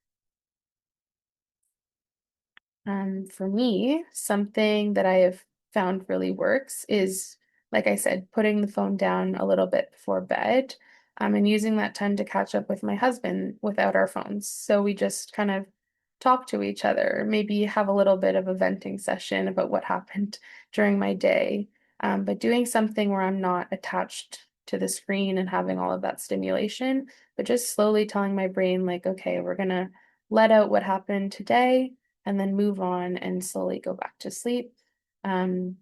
For me, something that I have found really works is, like I said, putting the phone down a little bit before bed, and using that time to catch up with my husband without our phones. So we just kind of talk to each other, maybe have a little bit of a venting session about what happened during my day. But doing something where I'm not attached to the screen and having all of that stimulation, but just slowly telling my brain, like, okay, we're gonna let out what happened today and then move on and slowly go back to sleep. Um,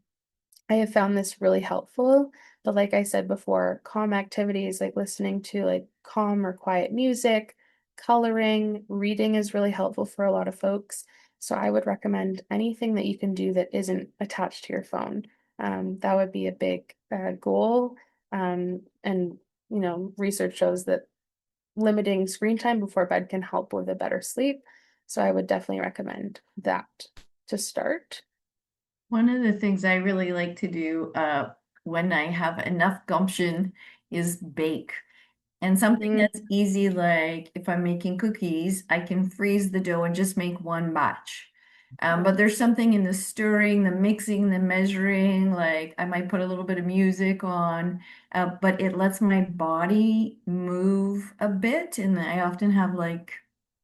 I have found this really helpful, but like I said before, calm activities like listening to like calm or quiet music, coloring, reading is really helpful for a lot of folks. So I would recommend anything that you can do that isn't attached to your phone. That would be a big goal. And research shows that limiting screen time before bed can help with a better sleep. So I would definitely recommend that to start. One of the things I really like to do when I have enough gumption is bake. And something Mm, that's easy, like if I'm making cookies, I can freeze the dough and just make one batch. But there's something in the stirring, the mixing, the measuring, like I might put a little bit of music on, but it lets my body move a bit. And I often have like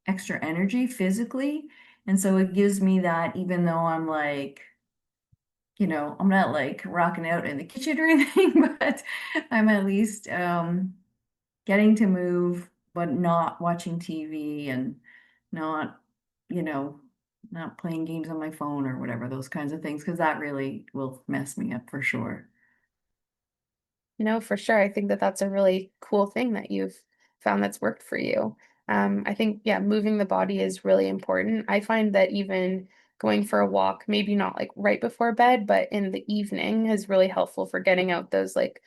extra energy physically. And so it gives me that, even though I'm like, I'm not like rocking out in the kitchen or anything, but I'm at least getting to move, but not watching TV and not, you know, not playing games on my phone or whatever, those kinds of things, because that really will mess me up for sure. for sure. I think that that's a really cool thing that you've found that's worked for you. I think, yeah, moving the body is really important. I find that even going for a walk, maybe not like right before bed, but in the evening is really helpful for getting out those like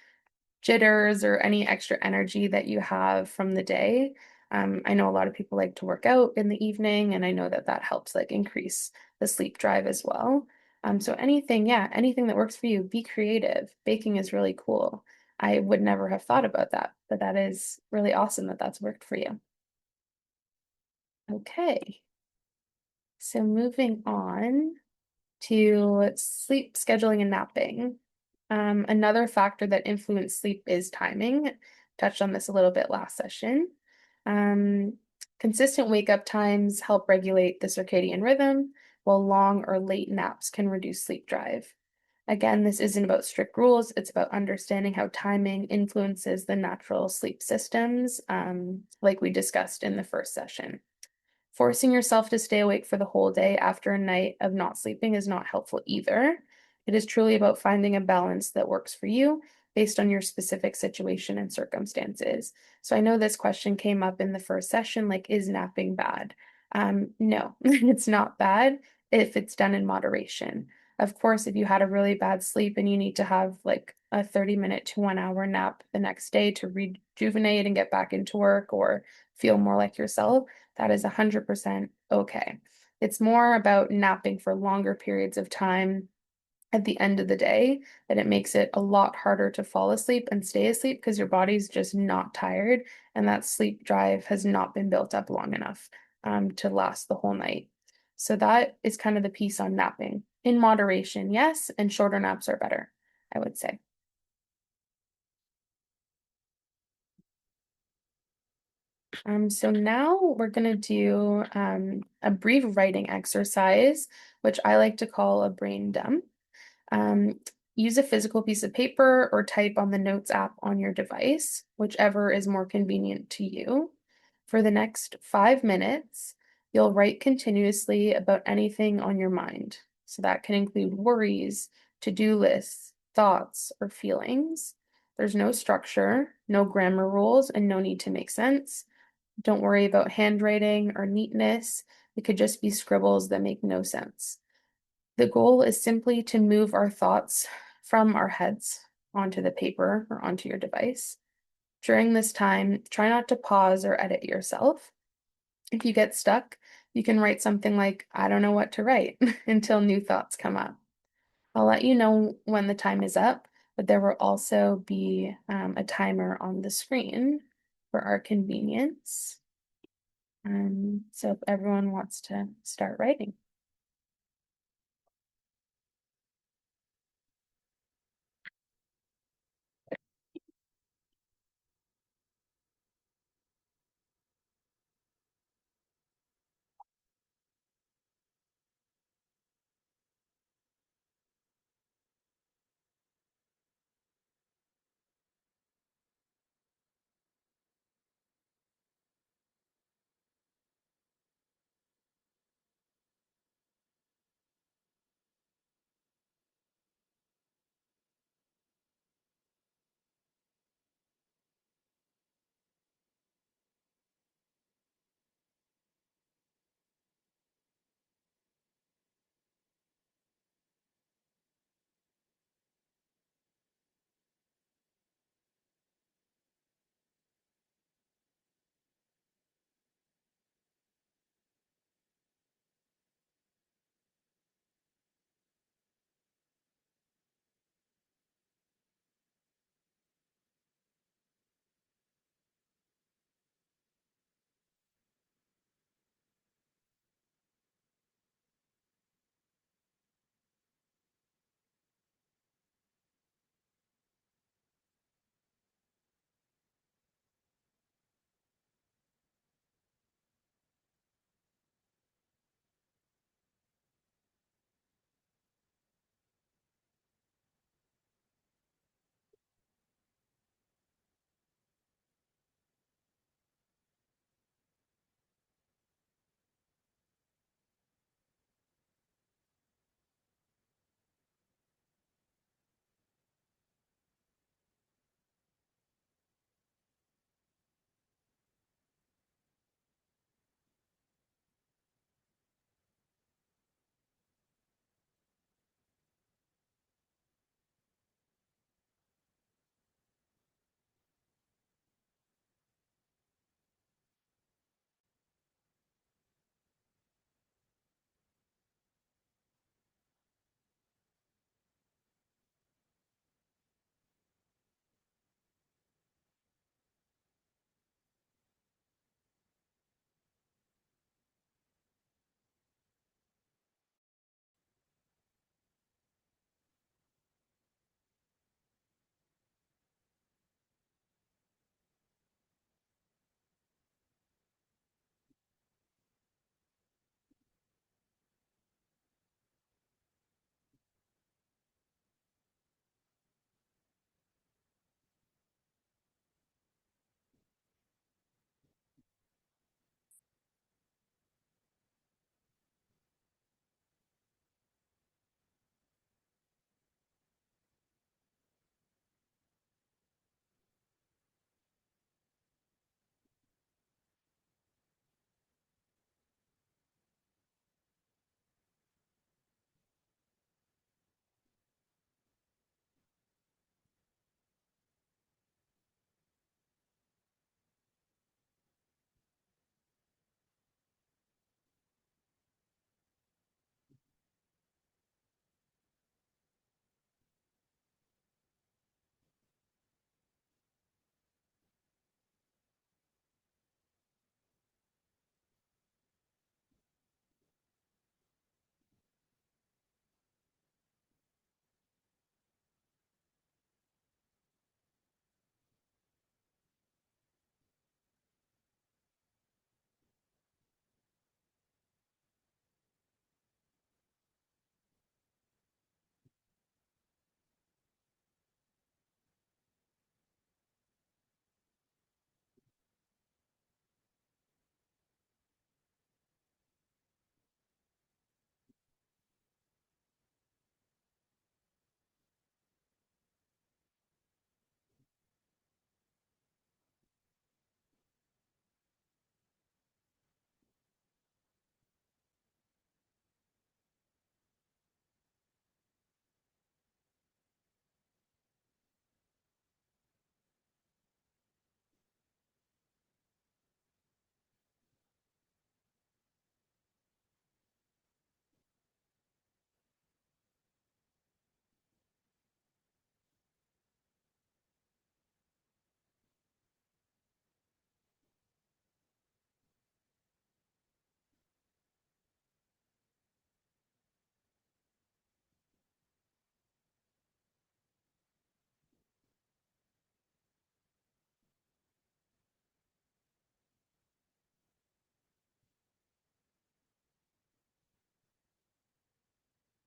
jitters or any extra energy that you have from the day. I know a lot of people like to work out in the evening, and I know that that helps like increase the sleep drive as well. So anything, yeah, anything that works for you, be creative. Baking is really cool. I would never have thought about that, but that is really awesome that that's worked for you. Okay, so moving on to sleep scheduling and napping. Another factor that influences sleep is timing. Touched on this a little bit last session. Um, Consistent wake up times help regulate the circadian rhythm, while long or late naps can reduce sleep drive. Again, this isn't about strict rules, it's about understanding how timing influences the natural sleep systems, like we discussed in the first session. Forcing yourself to stay awake for the whole day after a night of not sleeping is not helpful either. It is truly about finding a balance that works for you based on your specific situation and circumstances. So I know this question came up in the first session, like, is napping bad? No, it's not bad if it's done in moderation. Of course, if you had a really bad sleep and you need to have like a 30-minute to 1 hour nap the next day to rejuvenate and get back into work or feel more like yourself, that is 100% okay. It's more about napping for longer periods of time at the end of the day that it makes it a lot harder to fall asleep and stay asleep because your body's just not tired and that sleep drive has not been built up long enough to last the whole night. So that is kind of the piece on napping. In moderation, yes, and shorter naps are better, I would say. So now we're going to do a brief writing exercise, which I like to call a brain dump. Um, Use a physical piece of paper or type on the Notes app on your device, whichever is more convenient to you. For the next 5 minutes, you'll write continuously about anything on your mind. So that can include worries, to-do lists, thoughts, or feelings. There's no structure, no grammar rules, and no need to make sense. Don't worry about handwriting or neatness. It could just be scribbles that make no sense. The goal is simply to move our thoughts from our heads onto the paper or onto your device. During this time, try not to pause or edit yourself. If you get stuck, you can write something like, I don't know what to write until new thoughts come up. I'll let you know when the time is up, but there will also be a timer on the screen for our convenience. So if everyone wants to start writing.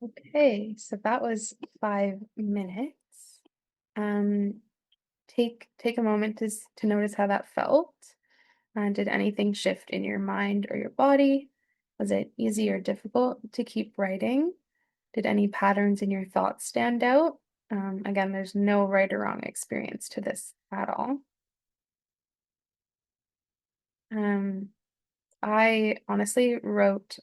Okay, so that was 5 minutes. Um, take a moment to notice how that felt. Did anything shift in your mind or your body? Was it easy or difficult to keep writing? Did any patterns in your thoughts stand out? Again, there's no right or wrong experience to this at all. Um, I honestly wrote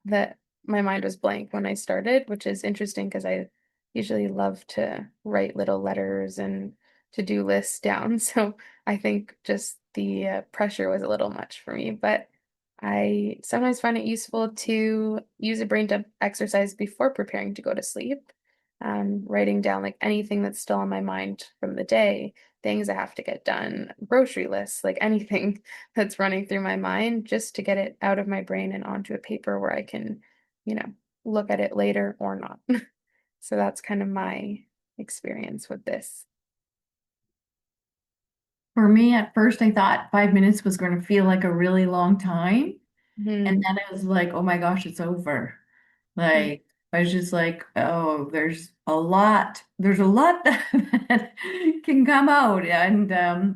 that my mind was blank when I started, which is interesting because I usually love to write little letters and to-do lists down. So I think just the pressure was a little much for me, but I sometimes find it useful to use a brain dump exercise before preparing to go to sleep. Writing down like anything that's still on my mind from the day, things I have to get done, grocery lists, like anything that's running through my mind just to get it out of my brain and onto a paper where I can, look at it later or not. So that's kind of my experience with this. For me, at first, I thought 5 minutes was going to feel like a really long time. And Mhm. then it was like, oh my gosh, it's over. Mm. Like, I was just like, oh, there's a lot that can come out. And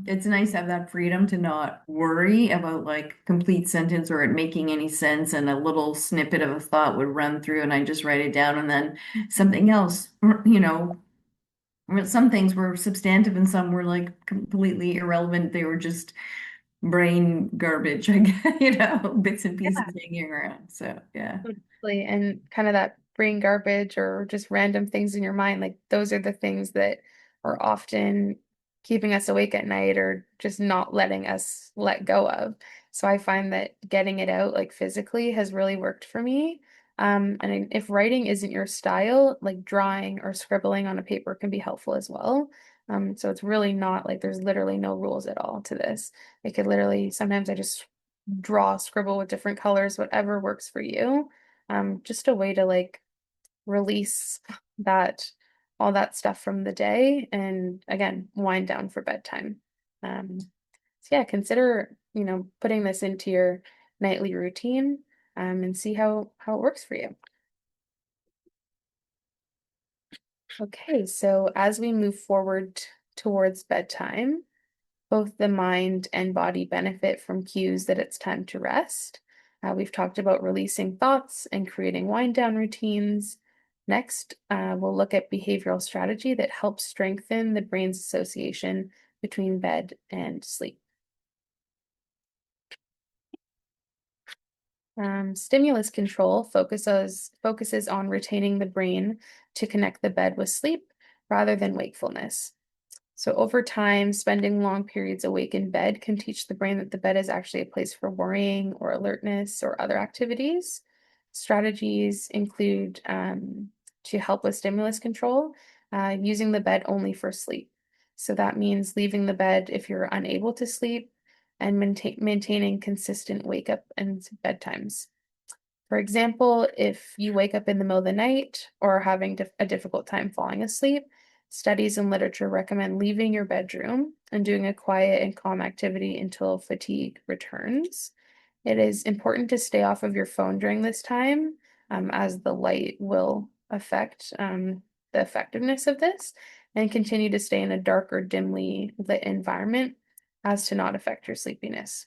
it's nice to have that freedom to not worry about like complete sentence or it making any sense. And a little snippet of a thought would run through and I just write it down and then something else, some things were substantive and some were like completely irrelevant. They were just brain garbage, I guess, bits and pieces hanging around. So, yeah. Totally. And kind of that brain garbage or just random things in your mind, like those are the things that are often keeping us awake at night or just not letting us let go of. So I find that getting it out like physically has really worked for me. If writing isn't your style, like drawing or scribbling on a paper can be helpful as well. So it's really not like there's literally no rules at all to this. It could literally, sometimes I just draw, scribble with different colors, whatever works for you. Just a way to like release that all that stuff from the day and again, wind down for bedtime. So yeah, consider, putting this into your nightly routine, and see how it works for you. Okay, so as we move forward towards bedtime, both the mind and body benefit from cues that it's time to rest. We've talked about releasing thoughts and creating wind down routines. Next, we'll look at behavioral strategy that helps strengthen the brain's association between bed and sleep. Stimulus control focuses on retaining the brain to connect the bed with sleep rather than wakefulness. So over time, spending long periods awake in bed can teach the brain that the bed is actually a place for worrying or alertness or other activities. Strategies include to help with stimulus control, using the bed only for sleep. So that means leaving the bed if you're unable to sleep and maintaining consistent wake up and bedtimes. For example, if you wake up in the middle of the night or are having a difficult time falling asleep, studies and literature recommend leaving your bedroom and doing a quiet and calm activity until fatigue returns. It is important to stay off of your phone during this time, as the light will affect the effectiveness of this, and continue to stay in a dark or dimly lit environment as to not affect your sleepiness.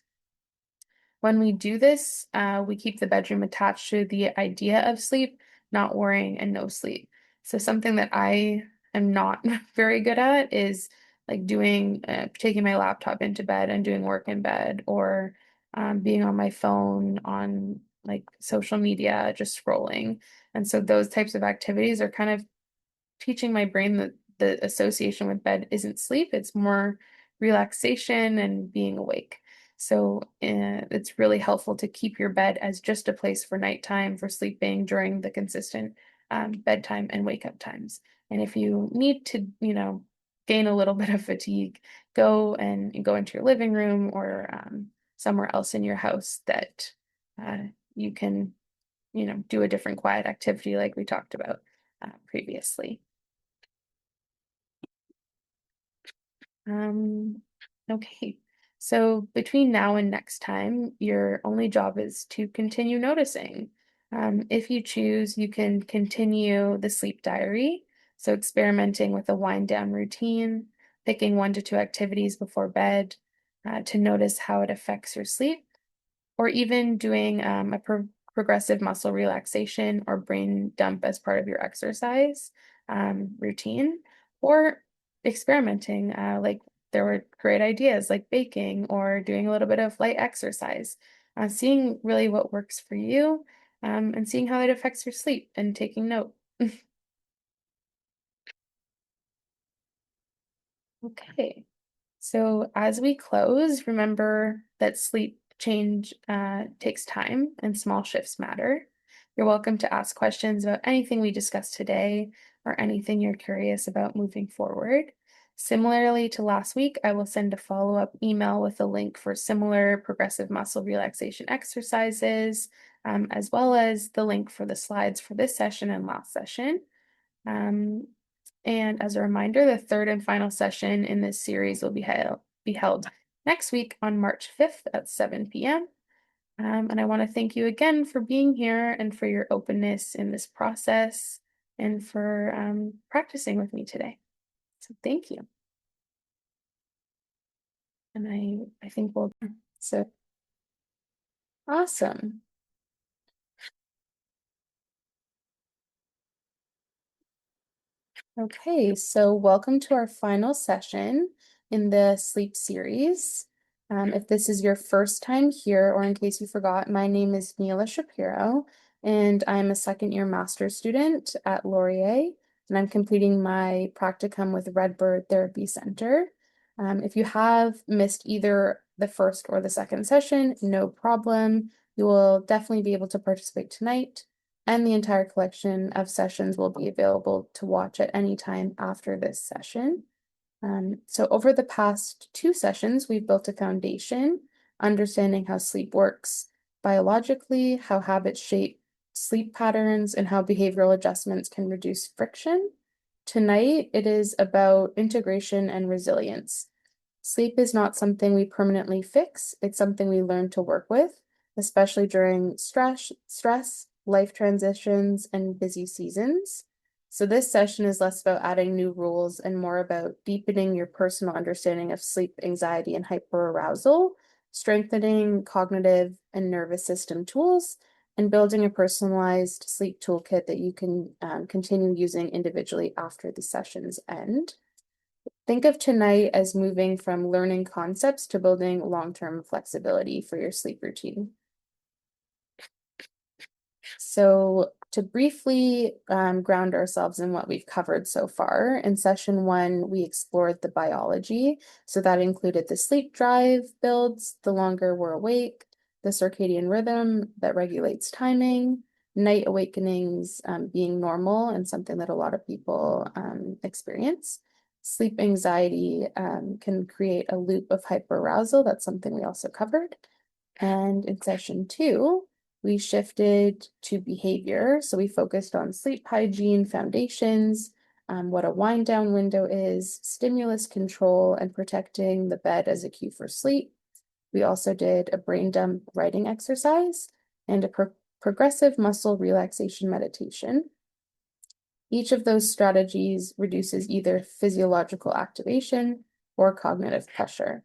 When we do this, we keep the bedroom attached to the idea of sleep, not worrying and no sleep. So something that I am not very good at is like taking my laptop into bed and doing work in bed or being on my phone on like social media, just scrolling. And so those types of activities are kind of teaching my brain that the association with bed isn't sleep, it's more relaxation and being awake. So it's really helpful to keep your bed as just a place for nighttime, for sleeping during the consistent bedtime and wake up times. And if you need to, gain a little bit of fatigue, go into your living room or somewhere else in your house that you can, do a different quiet activity like we talked about previously. Um, okay. So between now and next time, your only job is to continue noticing. If you choose, you can continue the sleep diary, so experimenting with a wind down routine, picking 1 to 2 activities before bed to notice how it affects your sleep, or even doing a progressive muscle relaxation or brain dump as part of your exercise routine, or experimenting. Like there were great ideas like baking or doing a little bit of light exercise, seeing really what works for you and seeing how it affects your sleep and taking note. Okay. So as we close, remember that sleep change takes time and small shifts matter. You're welcome to ask questions about anything we discussed today or anything you're curious about moving forward. Similarly to last week, I will send a follow-up email with a link for similar progressive muscle relaxation exercises, as well as the link for the slides for this session and last session. Um, and as a reminder, the third and final session in this series will be held next week on March 5th at 7 p.m. And I want to thank you again for being here and for your openness in this process and for practicing with me today. So thank you. And I think so awesome. Okay, so welcome to our final session in the sleep series. If this is your first time here, or in case you forgot, my name is Neilah Shapiro, and I'm a second-year master's student at Laurier, and I'm completing my practicum with RedBird Therapy Center. If you have missed either the first or the second session, no problem. You will definitely be able to participate tonight, and the entire collection of sessions will be available to watch at any time after this session. So over the past 2 sessions, we've built a foundation, understanding how sleep works biologically, how habits shape sleep patterns, and how behavioral adjustments can reduce friction. Tonight, it is about integration and resilience. Sleep is not something we permanently fix, it's something we learn to work with, especially during stress, life transitions, and busy seasons. So this session is less about adding new rules and more about deepening your personal understanding of sleep anxiety and hyperarousal, strengthening cognitive and nervous system tools, and building a personalized sleep toolkit that you can continue using individually after the sessions end. Think of tonight as moving from learning concepts to building long-term flexibility for your sleep routine. So to briefly ground ourselves in what we've covered so far, in session 1, we explored the biology. So that included the sleep drive builds, the longer we're awake, the circadian rhythm that regulates timing, night awakenings being normal and something that a lot of people experience. Sleep anxiety can create a loop of hyperarousal. That's something we also covered. And in session 2, we shifted to behavior. So we focused on sleep hygiene foundations, what a wind down window is, stimulus control, and protecting the bed as a cue for sleep. We also did a brain dump writing exercise and a progressive muscle relaxation meditation. Each of those strategies reduces either physiological activation or cognitive pressure.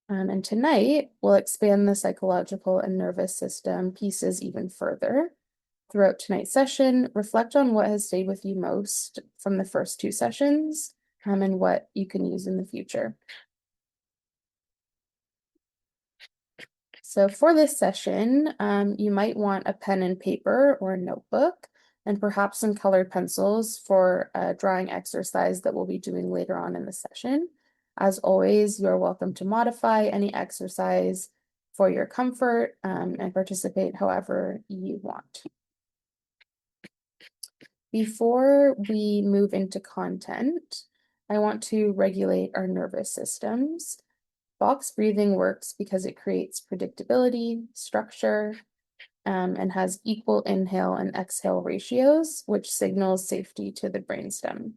And tonight, we'll expand the psychological and nervous system pieces even further. Throughout tonight's session, reflect on what has stayed with you most from the first 2 sessions and what you can use in the future. So for this session, you might want a pen and paper or a notebook, and perhaps some colored pencils for a drawing exercise that we'll be doing later on in the session. As always, you're welcome to modify any exercise for your comfort and participate however you want. Before we move into content, I want to regulate our nervous systems. Box breathing works because it creates predictability, structure, and has equal inhale and exhale ratios, which signals safety to the brainstem.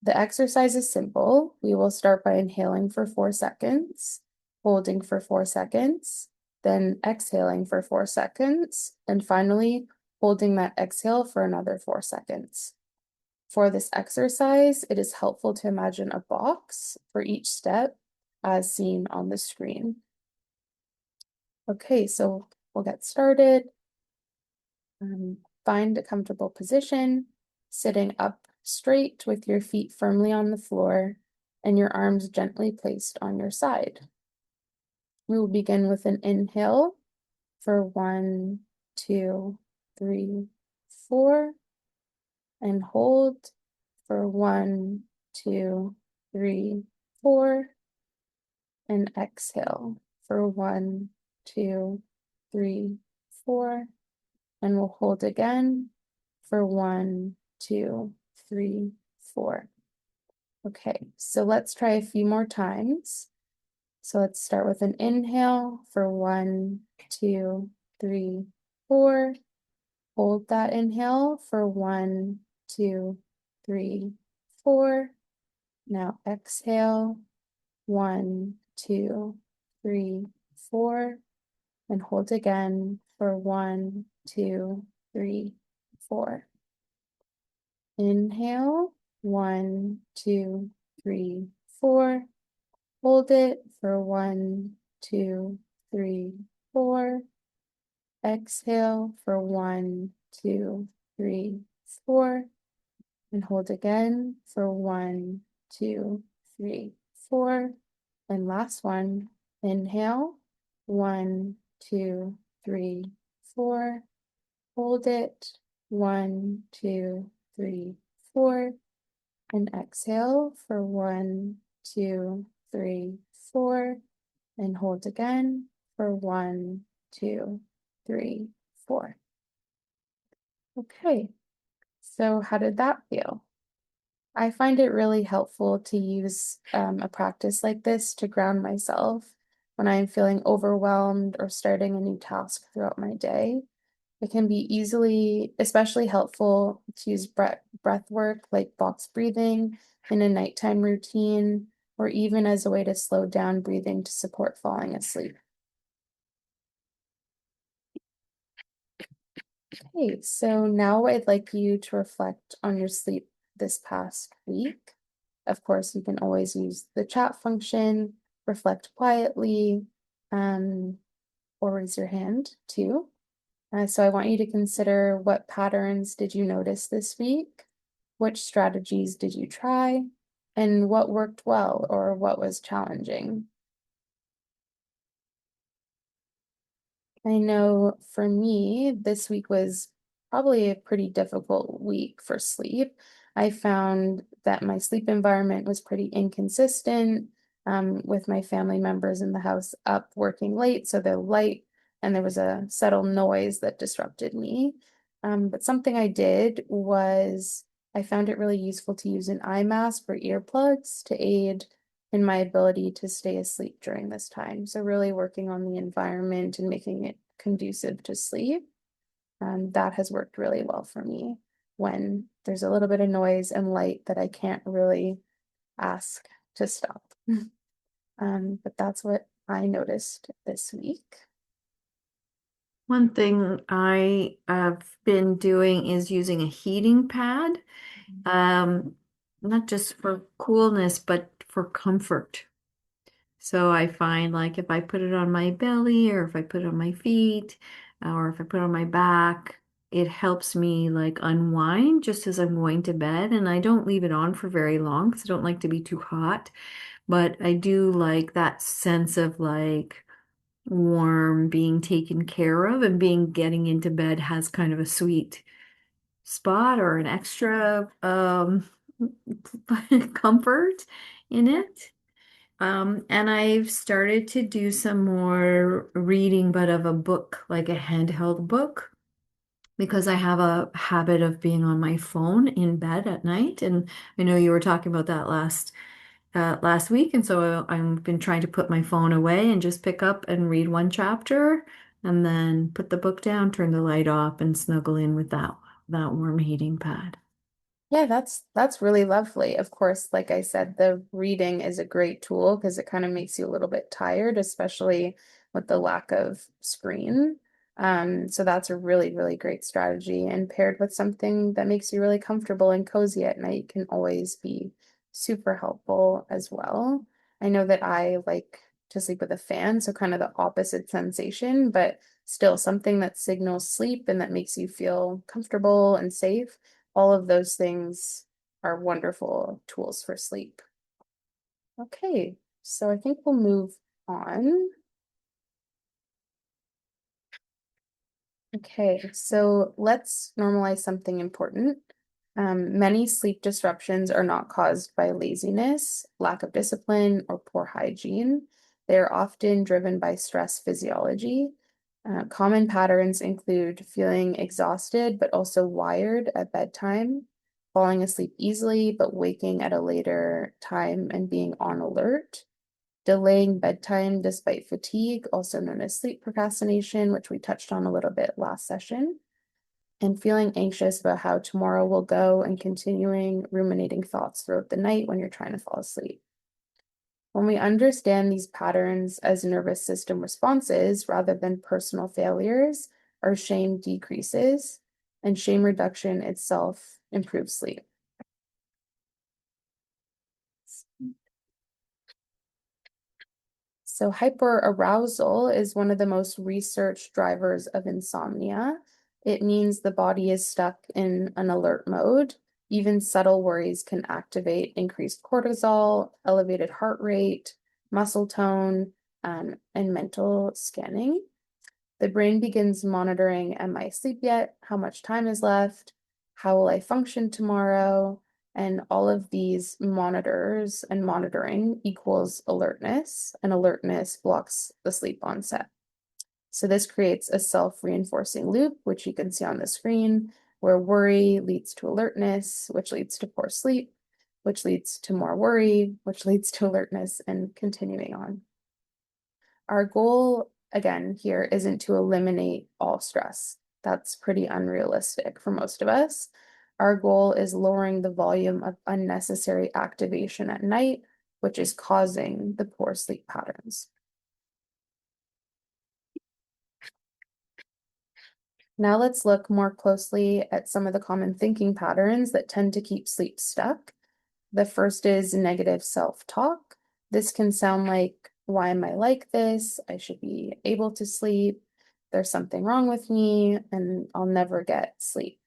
The exercise is simple. We will start by inhaling for 4 seconds, holding for 4 seconds, then exhaling for 4 seconds, and finally holding that exhale for another 4 seconds. For this exercise, it is helpful to imagine a box for each step as seen on the screen. Okay, so we'll get started. Find a comfortable position, sitting up straight with your feet firmly on the floor and your arms gently placed on your side. We will begin with an inhale for 1, 2, 3, 4, and hold for 1, 2, 3, 4, and exhale for 1, 2, 3, 4, and we'll hold again for 1, 2, 3, 4. Okay, so let's try a few more times. So let's start with an inhale for 1, 2, 3, 4. Hold that inhale for 1, 2, 3, 4. Now exhale 1, 2, 3, 4. And hold again for 1, 2, 3, 4. Inhale 1, 2, 3, 4. Hold it for 1, 2, 3, 4. Exhale for 1, 2, 3, 4. And hold again for 1, 2, 3, 4. And last one, inhale 1, 2, 3, 4. Hold it 1, 2, 3, 4. And exhale for 1, 2, 3, 4. And hold again for 1, 2, 3, 4. Okay, so how did that feel? I find it really helpful to use a practice like this to ground myself when I'm feeling overwhelmed or starting a new task throughout my day. It can be especially helpful to use breath work like box breathing in a nighttime routine, or even as a way to slow down breathing to support falling asleep. Okay, so now I'd like you to reflect on your sleep this past week. Of course, you can always use the chat function, reflect quietly, or raise your hand too. So I want you to consider, what patterns did you notice this week? Which strategies did you try? And what worked well or what was challenging? I know for me, this week was probably a pretty difficult week for sleep. I found that my sleep environment was pretty inconsistent, with my family members in the house up working late, so the light and there was a subtle noise that disrupted me. But something I did was I found it really useful to use an eye mask or earplugs to aid in my ability to stay asleep during this time. So really working on the environment and making it conducive to sleep. That has worked really well for me when there's a little bit of noise and light that I can't really ask to stop. But that's what I noticed this week. One thing I have been doing is using a heating pad, not just for coolness, but for comfort. So I find, like, if I put it on my belly, or if I put it on my feet, or if I put it on my back, it helps me like unwind just as I'm going to bed. And I don't leave it on for very long because I don't like to be too hot. But I do like that sense of like warm, being taken care of, and being getting into bed has kind of a sweet spot or an extra comfort in it. And I've started to do some more reading, but of a book, like a handheld book, because I have a habit of being on my phone in bed at night. And I know you were talking about that last week, and so I've been trying to put my phone away and just pick up and read one chapter, and then put the book down, turn the light off, and snuggle in with that warm heating pad. Yeah, that's really lovely. Of course, like I said, the reading is a great tool because it kind of makes you a little bit tired, especially with the lack of screen. So that's a really, really great strategy. And paired with something that makes you really comfortable and cozy at night can always be super helpful as well. I know that I like to sleep with a fan, so kind of the opposite sensation, but still something that signals sleep and that makes you feel comfortable and safe. All of those things are wonderful tools for sleep. Okay, so I think we'll move on. Okay, so let's normalize something important. Many sleep disruptions are not caused by laziness, lack of discipline, or poor hygiene. They are often driven by stress physiology. Common patterns include feeling exhausted but also wired at bedtime, falling asleep easily but waking at a later time and being on alert, delaying bedtime despite fatigue, also known as sleep procrastination, which we touched on a little bit last session, and feeling anxious about how tomorrow will go and continuing ruminating thoughts throughout the night when you're trying to fall asleep. When we understand these patterns as nervous system responses rather than personal failures, our shame decreases, and shame reduction itself improves sleep. So hyperarousal is one of the most researched drivers of insomnia. It means the body is stuck in an alert mode. Even subtle worries can activate increased cortisol, elevated heart rate, muscle tone, and mental scanning. The brain begins monitoring, am I asleep yet? How much time is left? How will I function tomorrow? And all of these monitors and monitoring equals alertness, and alertness blocks the sleep onset. So this creates a self-reinforcing loop, which you can see on the screen, where worry leads to alertness, which leads to poor sleep, which leads to more worry, which leads to alertness, and continuing on. Our goal, again, here isn't to eliminate all stress. That's pretty unrealistic for most of us. Our goal is lowering the volume of unnecessary activation at night, which is causing the poor sleep patterns. Now let's look more closely at some of the common thinking patterns that tend to keep sleep stuck. The first is negative self-talk. This can sound like, why am I like this? I should be able to sleep. There's something wrong with me, and I'll never get sleep.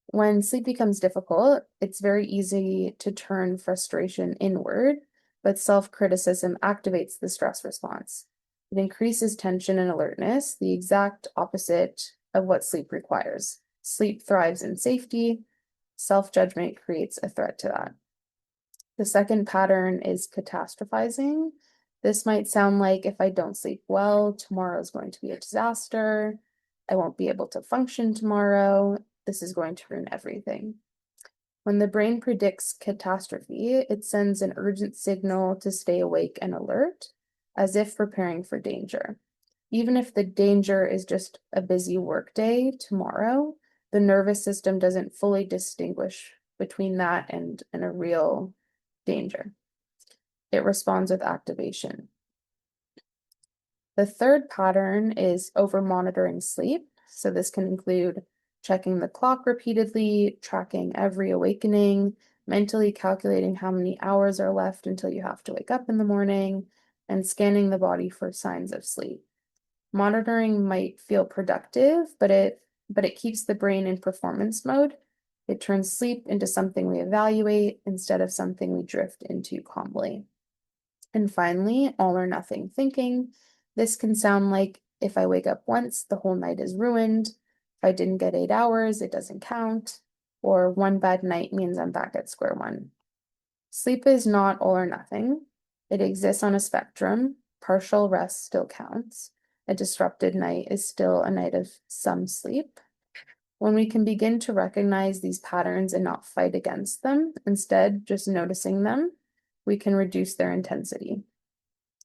When sleep becomes difficult, it's very easy to turn frustration inward, but self-criticism activates the stress response. It increases tension and alertness, the exact opposite of what sleep requires. Sleep thrives in safety. Self-judgment creates a threat to that. The second pattern is catastrophizing. This might sound like, if I don't sleep well, tomorrow is going to be a disaster. I won't be able to function tomorrow. This is going to ruin everything. When the brain predicts catastrophe, it sends an urgent signal to stay awake and alert, as if preparing for danger. Even if the danger is just a busy workday tomorrow, the nervous system doesn't fully distinguish between that and a real danger. It responds with activation. The third pattern is over-monitoring sleep. So this can include checking the clock repeatedly, tracking every awakening, mentally calculating how many hours are left until you have to wake up in the morning, and scanning the body for signs of sleep. Monitoring might feel productive, but it keeps the brain in performance mode. It turns sleep into something we evaluate instead of something we drift into calmly. And finally, all or nothing thinking. This can sound like, if I wake up once, the whole night is ruined. If I didn't get 8 hours, it doesn't count. Or one bad night means I'm back at square one. Sleep is not all or nothing. It exists on a spectrum. Partial rest still counts. A disrupted night is still a night of some sleep. When we can begin to recognize these patterns and not fight against them, instead just noticing them, we can reduce their intensity.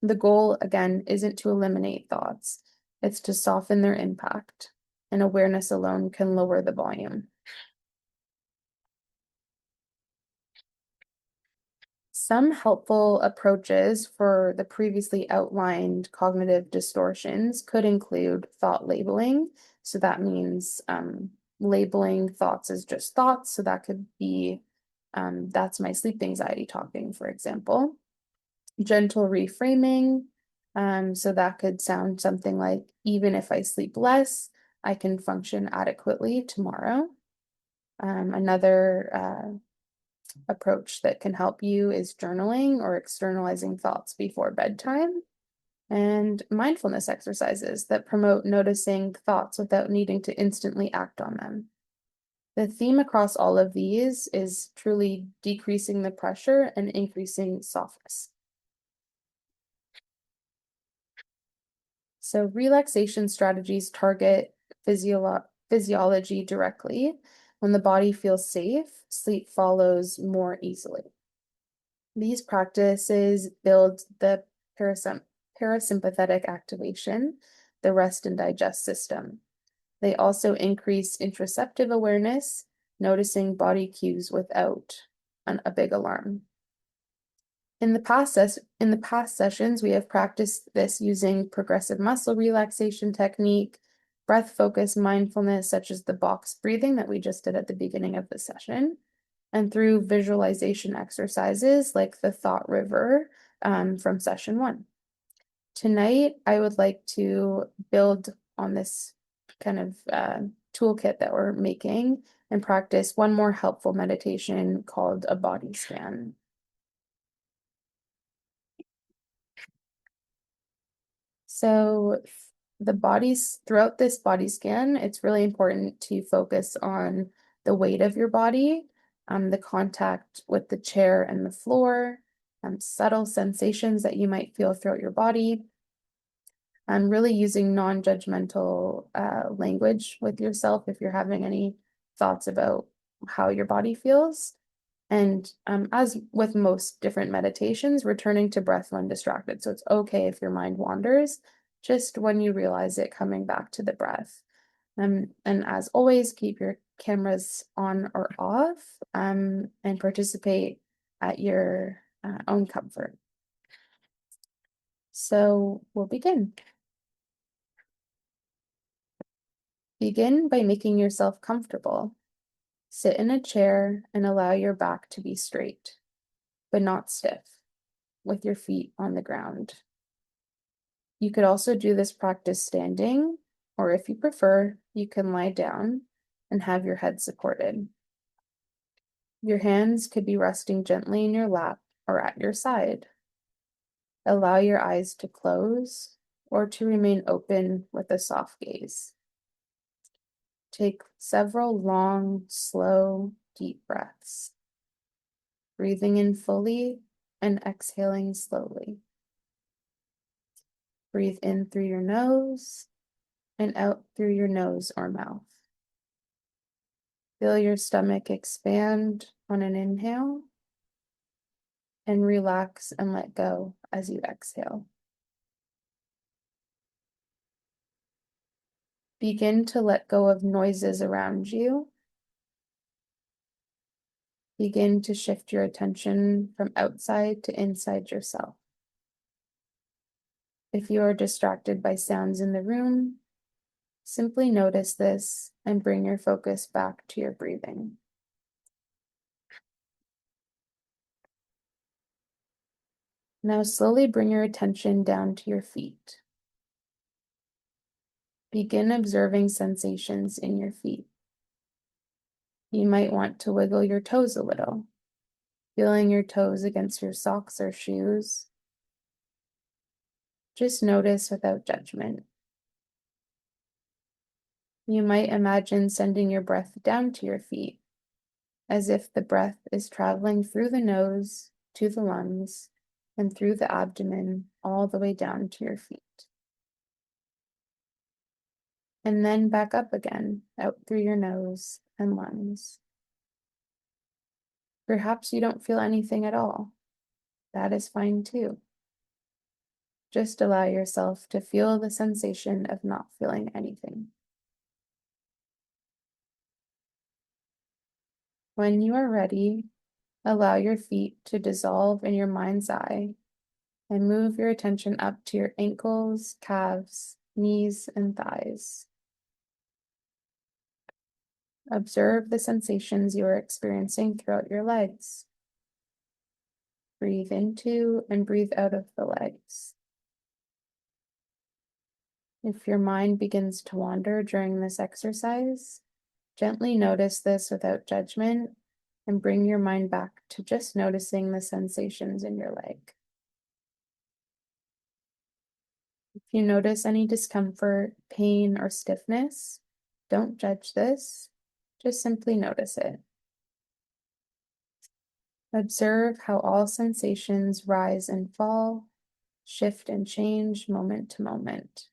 The goal, again, isn't to eliminate thoughts, it's to soften their impact, and awareness alone can lower the volume. Some helpful approaches for the previously outlined cognitive distortions could include thought labeling. So that means labeling thoughts as just thoughts. So that could be, that's my sleep anxiety talking, for example. Gentle reframing. So that could sound something like, even if I sleep less, I can function adequately tomorrow. Another approach that can help you is journaling or externalizing thoughts before bedtime, and mindfulness exercises that promote noticing thoughts without needing to instantly act on them. The theme across all of these is truly decreasing the pressure and increasing softness. So relaxation strategies target physiology directly. When the body feels safe, sleep follows more easily. These practices build the parasympathetic activation, the rest and digest system. They also increase interoceptive awareness, noticing body cues without a big alarm. In the past sessions, we have practiced this using progressive muscle relaxation technique, breath focus mindfulness, such as the box breathing that we just did at the beginning of the session, and through visualization exercises like the thought river from session 1. Tonight, I would like to build on this kind of toolkit that we're making and practice one more helpful meditation called a body scan. So throughout this body scan, it's really important to focus on the weight of your body, the contact with the chair and the floor, subtle sensations that you might feel throughout your body, and really using non-judgmental language with yourself if you're having any thoughts about how your body feels. And as with most different meditations, returning to breath when distracted. So it's okay if your mind wanders, just when you realize it, coming back to the breath. And as always, keep your cameras on or off and participate at your own comfort. So we'll begin. Begin by making yourself comfortable. Sit in a chair and allow your back to be straight, but not stiff, with your feet on the ground. You could also do this practice standing, or if you prefer, you can lie down and have your head supported. Your hands could be resting gently in your lap or at your side. Allow your eyes to close or to remain open with a soft gaze. Take several long, slow, deep breaths, breathing in fully and exhaling slowly. Breathe in through your nose and out through your nose or mouth. Feel your stomach expand on an inhale and relax and let go as you exhale. Begin to let go of noises around you. Begin to shift your attention from outside to inside yourself. If you are distracted by sounds in the room, simply notice this and bring your focus back to your breathing. Now slowly bring your attention down to your feet. Begin observing sensations in your feet. You might want to wiggle your toes a little, feeling your toes against your socks or shoes. Just notice without judgment. You might imagine sending your breath down to your feet, as if the breath is traveling through the nose to the lungs and through the abdomen all the way down to your feet. And then back up again, out through your nose and lungs. Perhaps you don't feel anything at all. That is fine too. Just allow yourself to feel the sensation of not feeling anything. When you are ready, Allow your feet to dissolve in your mind's eye and move your attention up to your ankles, calves, knees, and thighs. Observe the sensations you are experiencing throughout your legs. Breathe into and breathe out of the legs. If your mind begins to wander during this exercise, gently notice this without judgment and bring your mind back to just noticing the sensations in your leg. If you notice any discomfort, pain, or stiffness, don't judge this, just simply notice it. Observe how all sensations rise and fall, shift and change moment to moment.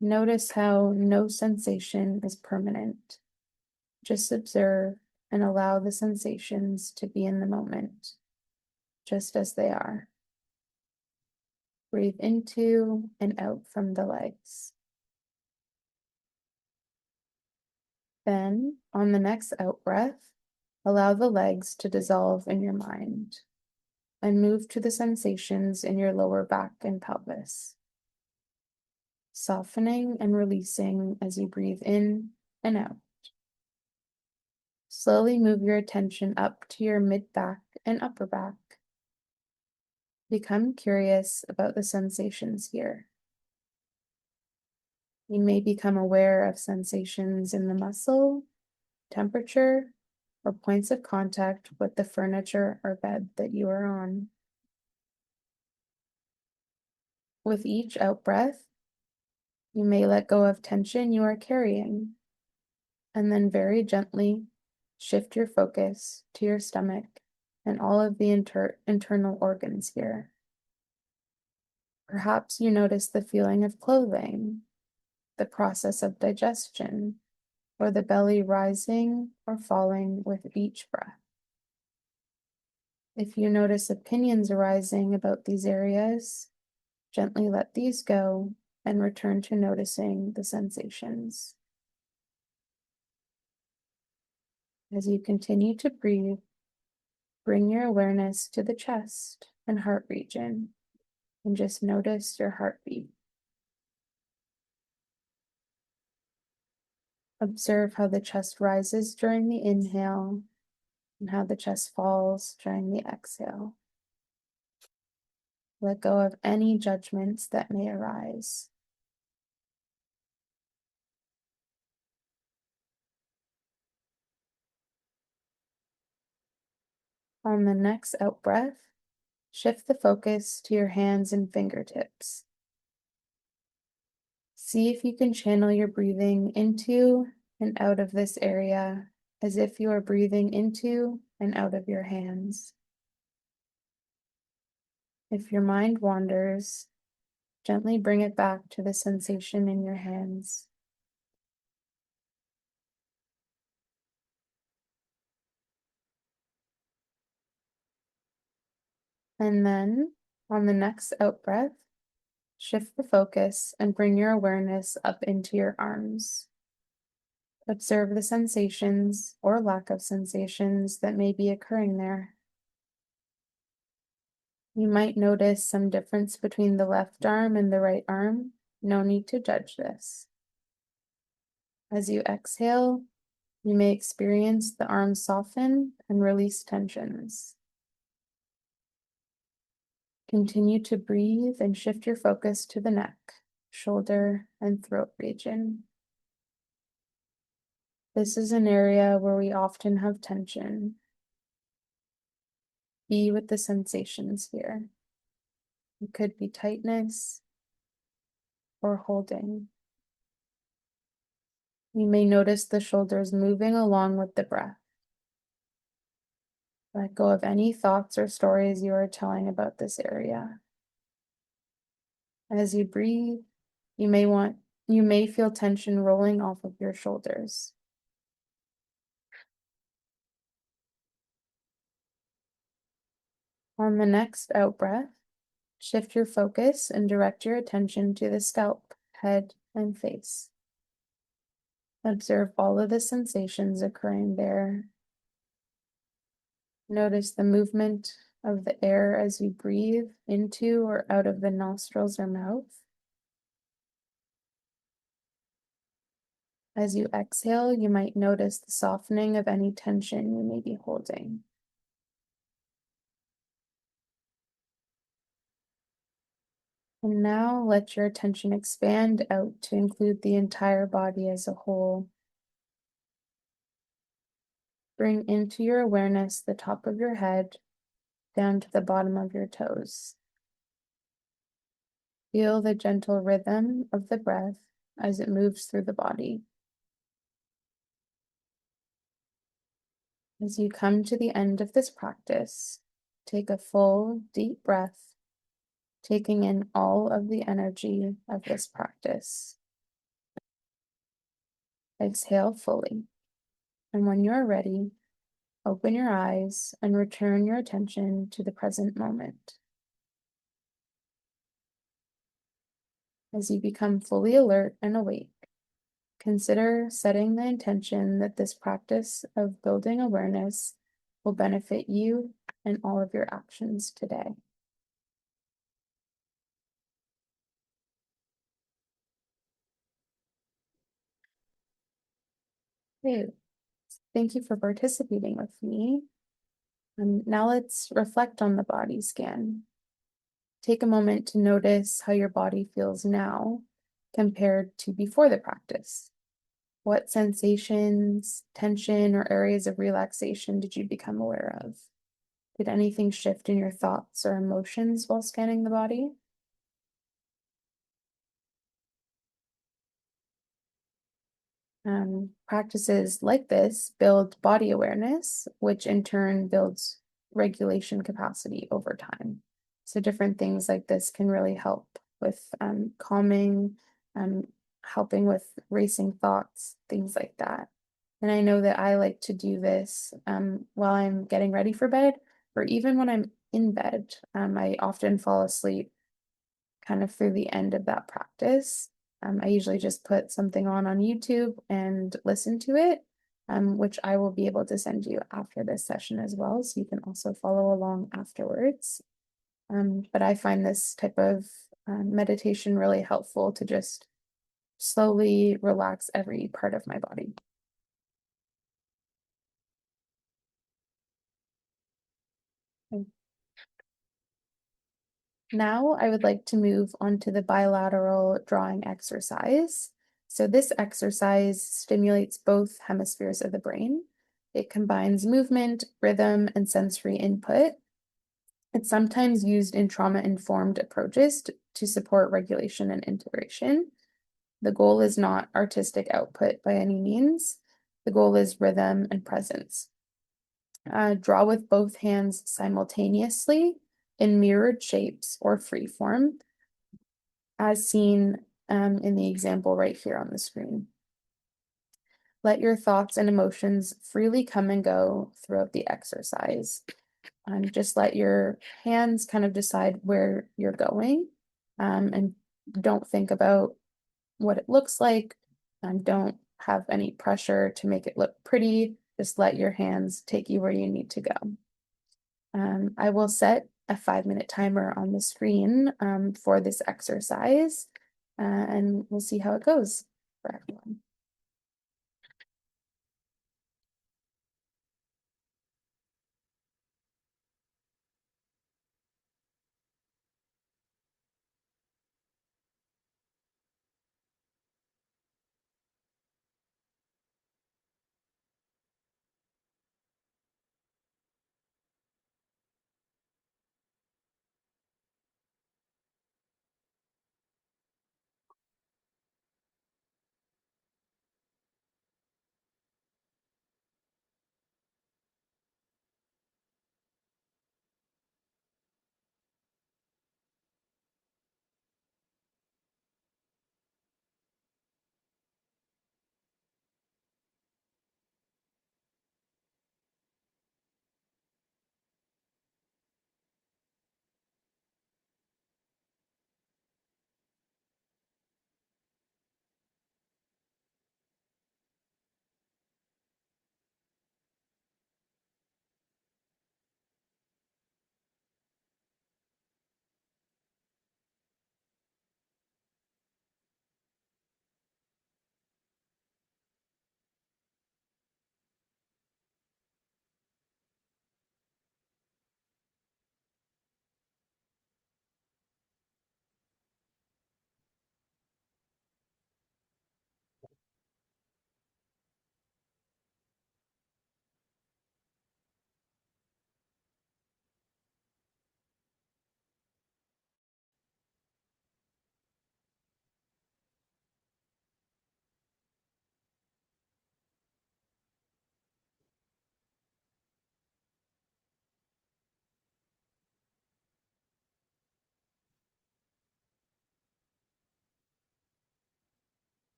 Notice how no sensation is permanent. Just observe and allow the sensations to be in the moment, just as they are. Breathe into and out from the legs. Then, on the next out breath, allow the legs to dissolve in your mind and move to the sensations in your lower back and pelvis, softening and releasing as you breathe in and out. Slowly move your attention up to your mid-back and upper back. Become curious about the sensations here. You may become aware of sensations in the muscle, temperature, or points of contact with the furniture or bed that you are on. With each out breath, you may let go of tension you are carrying, and then very gently shift your focus to your stomach and all of the internal organs here. Perhaps you notice the feeling of clothing, the process of digestion, or the belly rising or falling with each breath. If you notice opinions arising about these areas, gently let these go and return to noticing the sensations. As you continue to breathe, bring your awareness to the chest and heart region and just notice your heartbeat. Observe how the chest rises during the inhale and how the chest falls during the exhale. Let go of any judgments that may arise. On the next out breath, shift the focus to your hands and fingertips. See if you can channel your breathing into and out of this area as if you are breathing into and out of your hands. If your mind wanders, gently bring it back to the sensation in your hands. And then, on the next out breath, shift the focus and bring your awareness up into your arms. Observe the sensations or lack of sensations that may be occurring there. You might notice some difference between the left arm and the right arm. No need to judge this. As you exhale, you may experience the arms soften and release tensions. Continue to breathe and shift your focus to the neck, shoulder, and throat region. This is an area where we often have tension. Be with the sensations here. It could be tightness or holding. You may notice the shoulders moving along with the breath. Let go of any thoughts or stories you are telling about this area. As you breathe, you may feel tension rolling off of your shoulders. On the next out breath, shift your focus and direct your attention to the scalp, head, and face. Observe all of the sensations occurring there. Notice the movement of the air as you breathe into or out of the nostrils or mouth. As you exhale, you might notice the softening of any tension you may be holding. And now let your attention expand out to include the entire body as a whole. Bring into your awareness the top of your head down to the bottom of your toes. Feel the gentle rhythm of the breath as it moves through the body. As you come to the end of this practice, take a full, deep breath, taking in all of the energy of this practice. Exhale fully. And when you're ready, open your eyes and return your attention to the present moment. As you become fully alert and awake, consider setting the intention that this practice of building awareness will benefit you and all of your actions today. Okay. Thank you for participating with me. And now let's reflect on the body scan. Take a moment to notice how your body feels now compared to before the practice. What sensations, tension, or areas of relaxation did you become aware of? Did anything shift in your thoughts or emotions while scanning the body? Practices like this build body awareness, which in turn builds regulation capacity over time. So different things like this can really help with calming, helping with racing thoughts, things like that. And I know that I like to do this while I'm getting ready for bed, or even when I'm in bed. I often fall asleep kind of through the end of that practice. I usually just put something on YouTube and listen to it, which I will be able to send you after this session as well, so you can also follow along afterwards. But I find this type of meditation really helpful to just slowly relax every part of my body. Okay. Now I would like to move on to the bilateral drawing exercise. So this exercise stimulates both hemispheres of the brain. It combines movement, rhythm, and sensory input. It's sometimes used in trauma-informed approaches to support regulation and integration. The goal is not artistic output by any means. The goal is rhythm and presence. Draw with both hands simultaneously in mirrored shapes or free form, as seen in the example right here on the screen. Let your thoughts and emotions freely come and go throughout the exercise. Just let your hands kind of decide where you're going, and don't think about what it looks like, and don't have any pressure to make it look pretty. Just let your hands take you where you need to go. I will set a 5-minute timer on the screen for this exercise, and we'll see how it goes for everyone.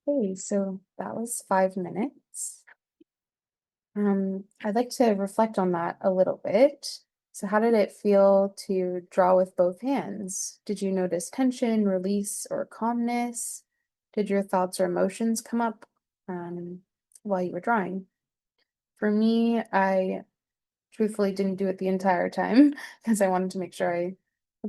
Okay, so that was 5 minutes. I'd like to reflect on that a little bit. So, how did it feel to draw with both hands? Did you notice tension, release, or calmness? Did your thoughts or emotions come up while you were drawing? For me, I truthfully didn't do it the entire time because I wanted to make sure I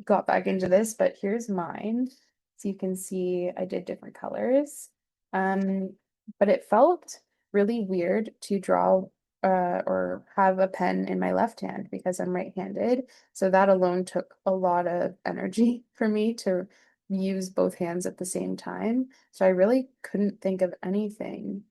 got back into this, but here's mine. So you can see I did different colors. Um, but it felt really weird to draw or have a pen in my left hand because I'm right-handed. So that alone took a lot of energy for me to use both hands at the same time. So I really couldn't think of anything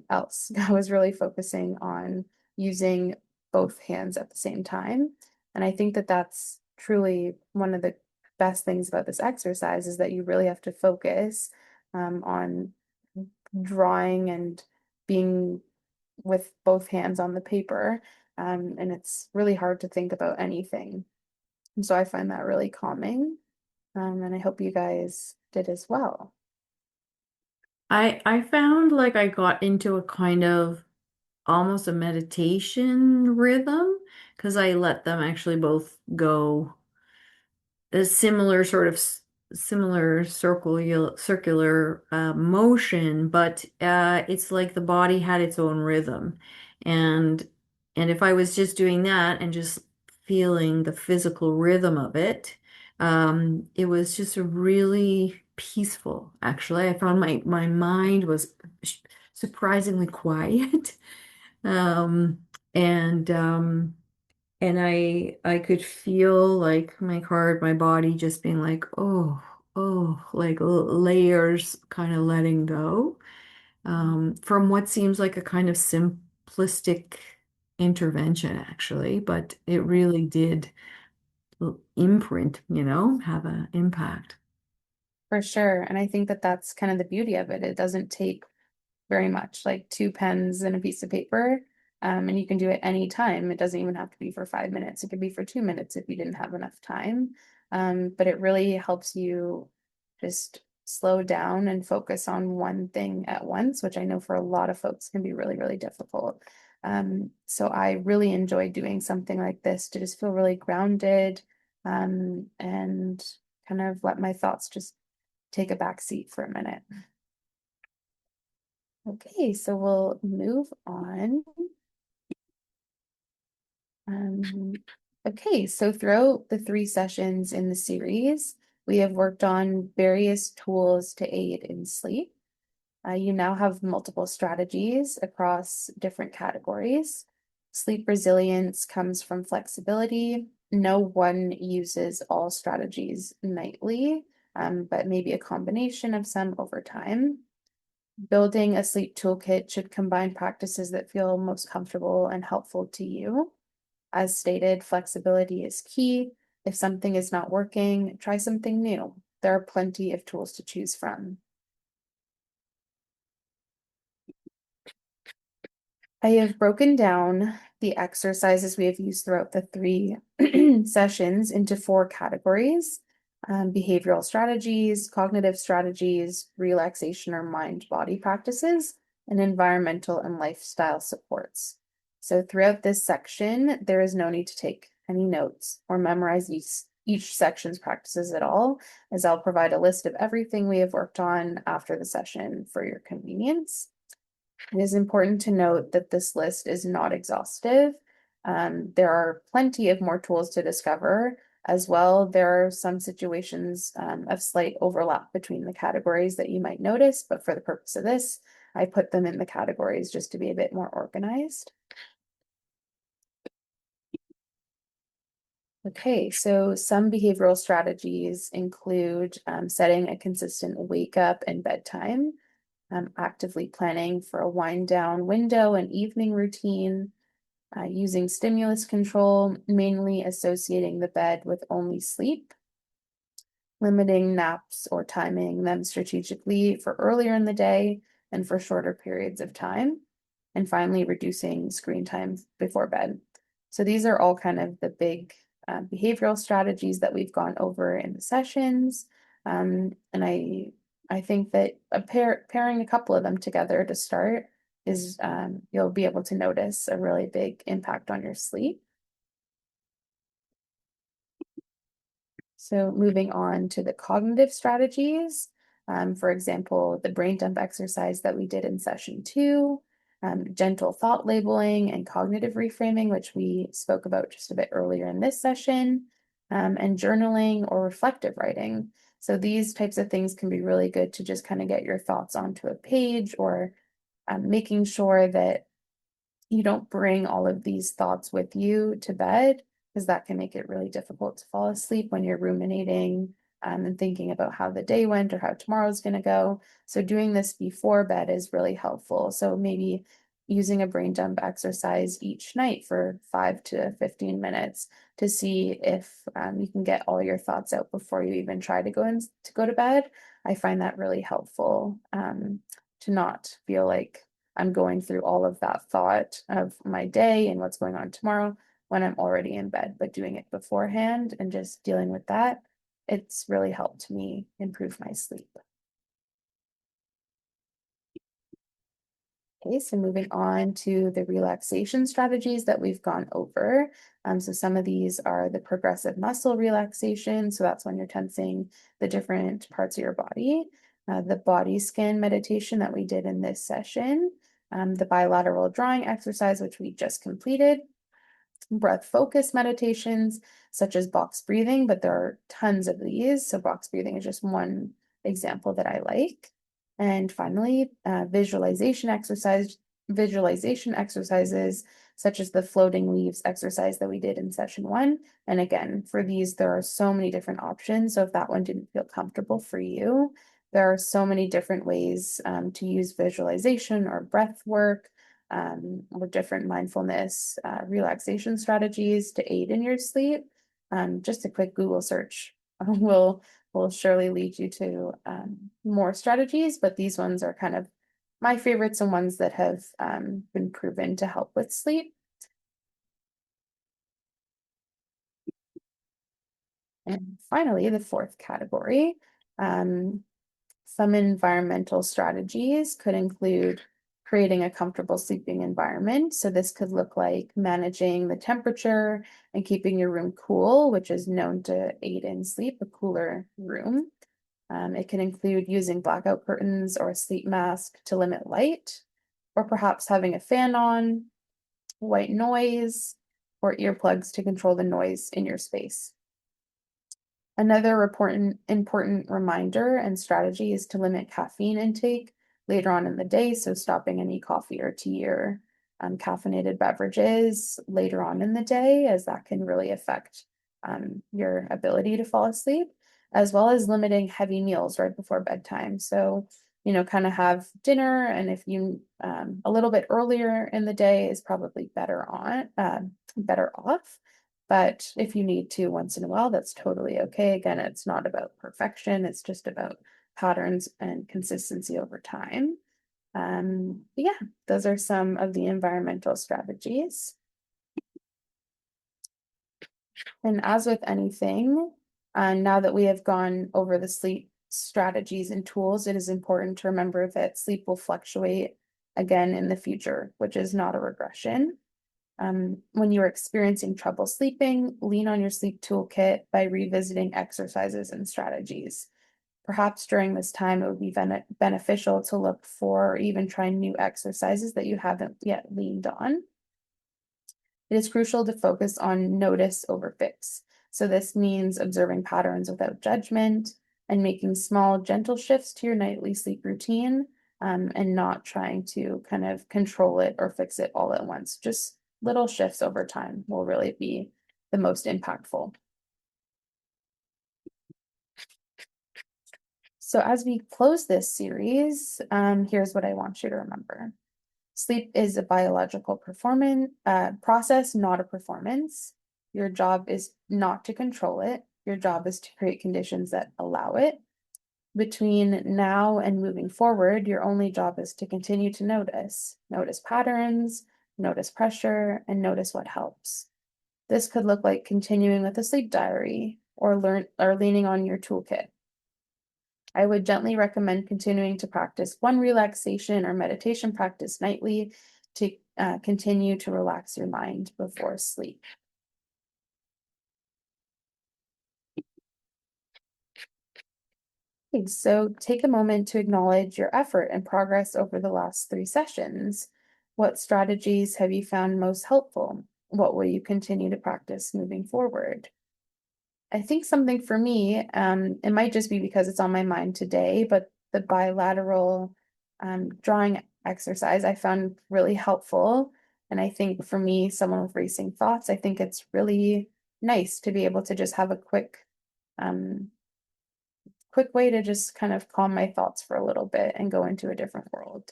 else. I was really focusing on using both hands at the same time. And I think that that's truly one of the best things about this exercise is that you really have to focus on drawing and being with both hands on the paper. And it's really hard to think about anything. And so I find that really calming. And I hope you guys did as well. I found like I got into a kind of almost a meditation rhythm because I let them actually both go a similar sort of similar circular motion, but it's like the body had its own rhythm, and if I was just doing that and just feeling the physical rhythm of it, it was just a really peaceful. Actually, I found my mind was surprisingly quiet, um, and I could feel like my body just being like, oh, like layers kind of letting go, from what seems like a kind of simplistic intervention, actually, but it really did imprint, have an impact. For sure. And I think that that's kind of the beauty of it. It doesn't take very much, like 2 pens and a piece of paper. And you can do it anytime. It doesn't even have to be for 5 minutes. It could be for 2 minutes if you didn't have enough time. But it really helps you just slow down and focus on one thing at once, which I know for a lot of folks can be really, really difficult. So I really enjoy doing something like this to just feel really grounded, and kind of let my thoughts just take a back seat for a minute. Okay, so we'll move on. Um, okay, so throughout the 3 sessions in the series, we have worked on various tools to aid in sleep. You now have multiple strategies across different categories. Sleep resilience comes from flexibility. No one uses all strategies nightly, but maybe a combination of some over time. Building a sleep toolkit should combine practices that feel most comfortable and helpful to you. As stated, flexibility is key. If something is not working, try something new. There are plenty of tools to choose from. I have broken down the exercises we have used throughout the 3 sessions into 4 categories: behavioral strategies, cognitive strategies, relaxation or mind-body practices, and environmental and lifestyle supports. So throughout this section, there is no need to take any notes or memorize each section's practices at all, as I'll provide a list of everything we have worked on after the session for your convenience. It is important to note that this list is not exhaustive. There are plenty of more tools to discover. As well, there are some situations of slight overlap between the categories that you might notice, but for the purpose of this, I put them in the categories just to be a bit more organized. Okay, so some behavioral strategies include setting a consistent wake up and bedtime, actively planning for a wind down window and evening routine, using stimulus control, mainly associating the bed with only sleep, limiting naps or timing them strategically for earlier in the day and for shorter periods of time, and finally reducing screen time before bed. So these are all kind of the big behavioral strategies that we've gone over in the sessions. And I I think that pairing a couple of them together to start is you'll be able to notice a really big impact on your sleep. So moving on to the cognitive strategies, for example, the brain dump exercise that we did in session 2, gentle thought labeling and cognitive reframing, which we spoke about just a bit earlier in this session, and journaling or reflective writing. So these types of things can be really good to just kind of get your thoughts onto a page, or making sure that you don't bring all of these thoughts with you to bed, because that can make it really difficult to fall asleep when you're ruminating and thinking about how the day went or how tomorrow's going to go. So doing this before bed is really helpful. So maybe using a brain dump exercise each night for 5 to 15 minutes to see if you can get all your thoughts out before you even try to go to bed. I find that really helpful to not feel like I'm going through all of that thought of my day and what's going on tomorrow when I'm already in bed, but doing it beforehand and just dealing with that, it's really helped me improve my sleep. Okay, so moving on to the relaxation strategies that we've gone over. So some of these are the progressive muscle relaxation. So that's when you're tensing the different parts of your body. The body scan meditation that we did in this session. The bilateral drawing exercise, which we just completed. Breath focus meditations, such as box breathing, but there are tons of these. So box breathing is just one example that I like. And finally, visualization exercises, such as the floating leaves exercise that we did in session 1. And again, for these, there are so many different options. So if that one didn't feel comfortable for you, there are so many different ways to use visualization or breath work or different mindfulness relaxation strategies to aid in your sleep. Just a quick Google search will surely lead you to more strategies, but these ones are kind of my favorites and ones that have been proven to help with sleep. And finally, the fourth category, some environmental strategies could include creating a comfortable sleeping environment. So this could look like managing the temperature and keeping your room cool, which is known to aid in sleep, a cooler room. It can include using blackout curtains or a sleep mask to limit light, or perhaps having a fan on, white noise, or earplugs to control the noise in your space. Another important reminder and strategy is to limit caffeine intake later on in the day, so stopping any coffee or tea or caffeinated beverages later on in the day, as that can really affect your ability to fall asleep, as well as limiting heavy meals right before bedtime. So, kind of have dinner, and if you a little bit earlier in the day is probably better off. But if you need to once in a while, that's totally okay. Again, it's not about perfection. It's just about patterns and consistency over time. Yeah, those are some of the environmental strategies. And as with anything, now that we have gone over the sleep strategies and tools, it is important to remember that sleep will fluctuate again in the future, which is not a regression. When you're experiencing trouble sleeping, lean on your sleep toolkit by revisiting exercises and strategies. Perhaps during this time, it would be beneficial to look for or even try new exercises that you haven't yet leaned on. It is crucial to focus on notice over fix. So this means observing patterns without judgment and making small, gentle shifts to your nightly sleep routine, and not trying to kind of control it or fix it all at once. Just little shifts over time will really be the most impactful. So as we close this series, here's what I want you to remember. Sleep is a biological process, not a performance. Your job is not to control it. Your job is to create conditions that allow it. Between now and moving forward, your only job is to continue to notice. Notice patterns, notice pressure, and notice what helps. This could look like continuing with a sleep diary or leaning on your toolkit. I would gently recommend continuing to practice one relaxation or meditation practice nightly to continue to relax your mind before sleep. Okay, so take a moment to acknowledge your effort and progress over the last 3 sessions. What strategies have you found most helpful? What will you continue to practice moving forward? I think something for me, it might just be because it's on my mind today, but the bilateral drawing exercise I found really helpful. And I think for me, someone with racing thoughts, I think it's really nice to be able to just have a um, quick way to just kind of calm my thoughts for a little bit and go into a different world.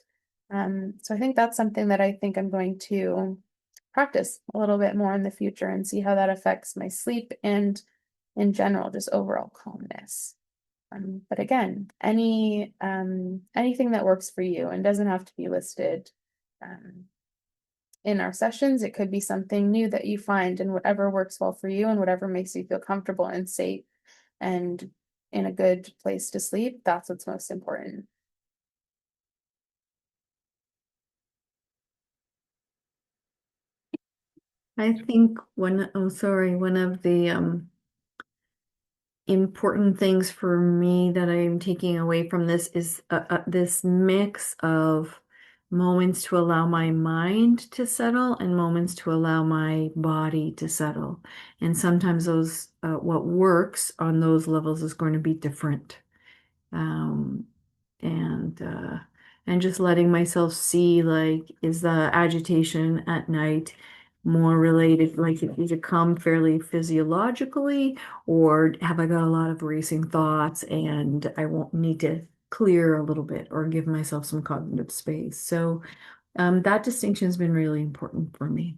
So I think that's something that I think I'm going to practice a little bit more in the future and see how that affects my sleep and in general, just overall calmness. But again, anything that works for you and doesn't have to be listed in our sessions. It could be something new that you find, and whatever works well for you and whatever makes you feel comfortable and safe and in a good place to sleep, that's what's most important. I think one of the important things for me that I'm taking away from this is this mix of moments to allow my mind to settle and moments to allow my body to settle. And sometimes those, what works on those levels is going to be different. Um, and uh, and just letting myself see, like, is the agitation at night more related, like it either come fairly physiologically, or have I got a lot of racing thoughts and I won't need to clear a little bit or give myself some cognitive space. So that distinction has been really important for me.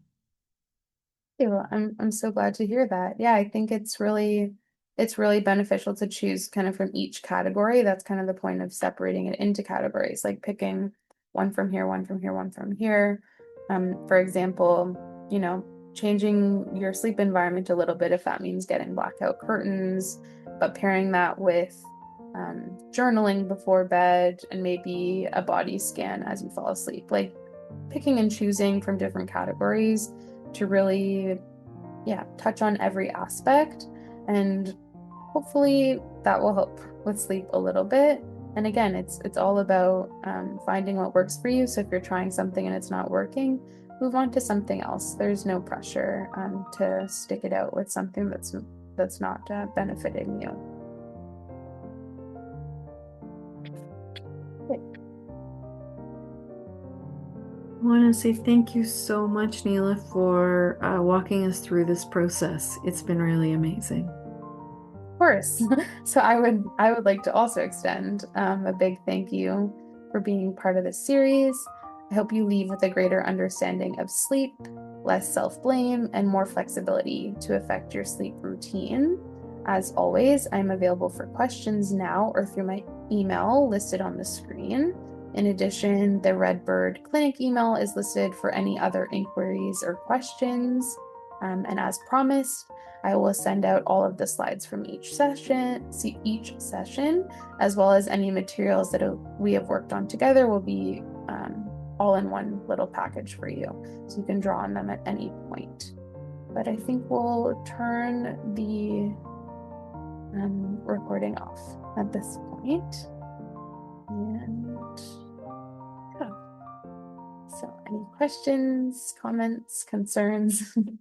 Okay, well, I'm so glad to hear that. Yeah, I think it's really beneficial to choose kind of from each category. That's kind of the point of separating it into categories, like picking one from here, one from here, one from here. For example, changing your sleep environment a little bit if that means getting blackout curtains, but pairing that with journaling before bed and maybe a body scan as you fall asleep. Like picking and choosing from different categories to really, yeah, touch on every aspect. And hopefully that will help with sleep a little bit. And again, it's all about finding what works for you. So if you're trying something and it's not working, move on to something else. There's no pressure to stick it out with something that's not benefiting you. I want to say thank you so much, Neilah, for walking us through this process. It's been really amazing. Of course. So I would like to also extend a big thank you for being part of this series. I hope you leave with a greater understanding of sleep, less self-blame, and more flexibility to affect your sleep routine. As always, I'm available for questions now or through my email listed on the screen. In addition, the RedBird Clinic email is listed for any other inquiries or questions. And as promised, I will send out all of the slides from each session, as well as any materials that we have worked on together will be all in one little package for you. So you can draw on them at any point. But I think we'll turn the recording off at this point. And yeah. So any questions, comments, concerns?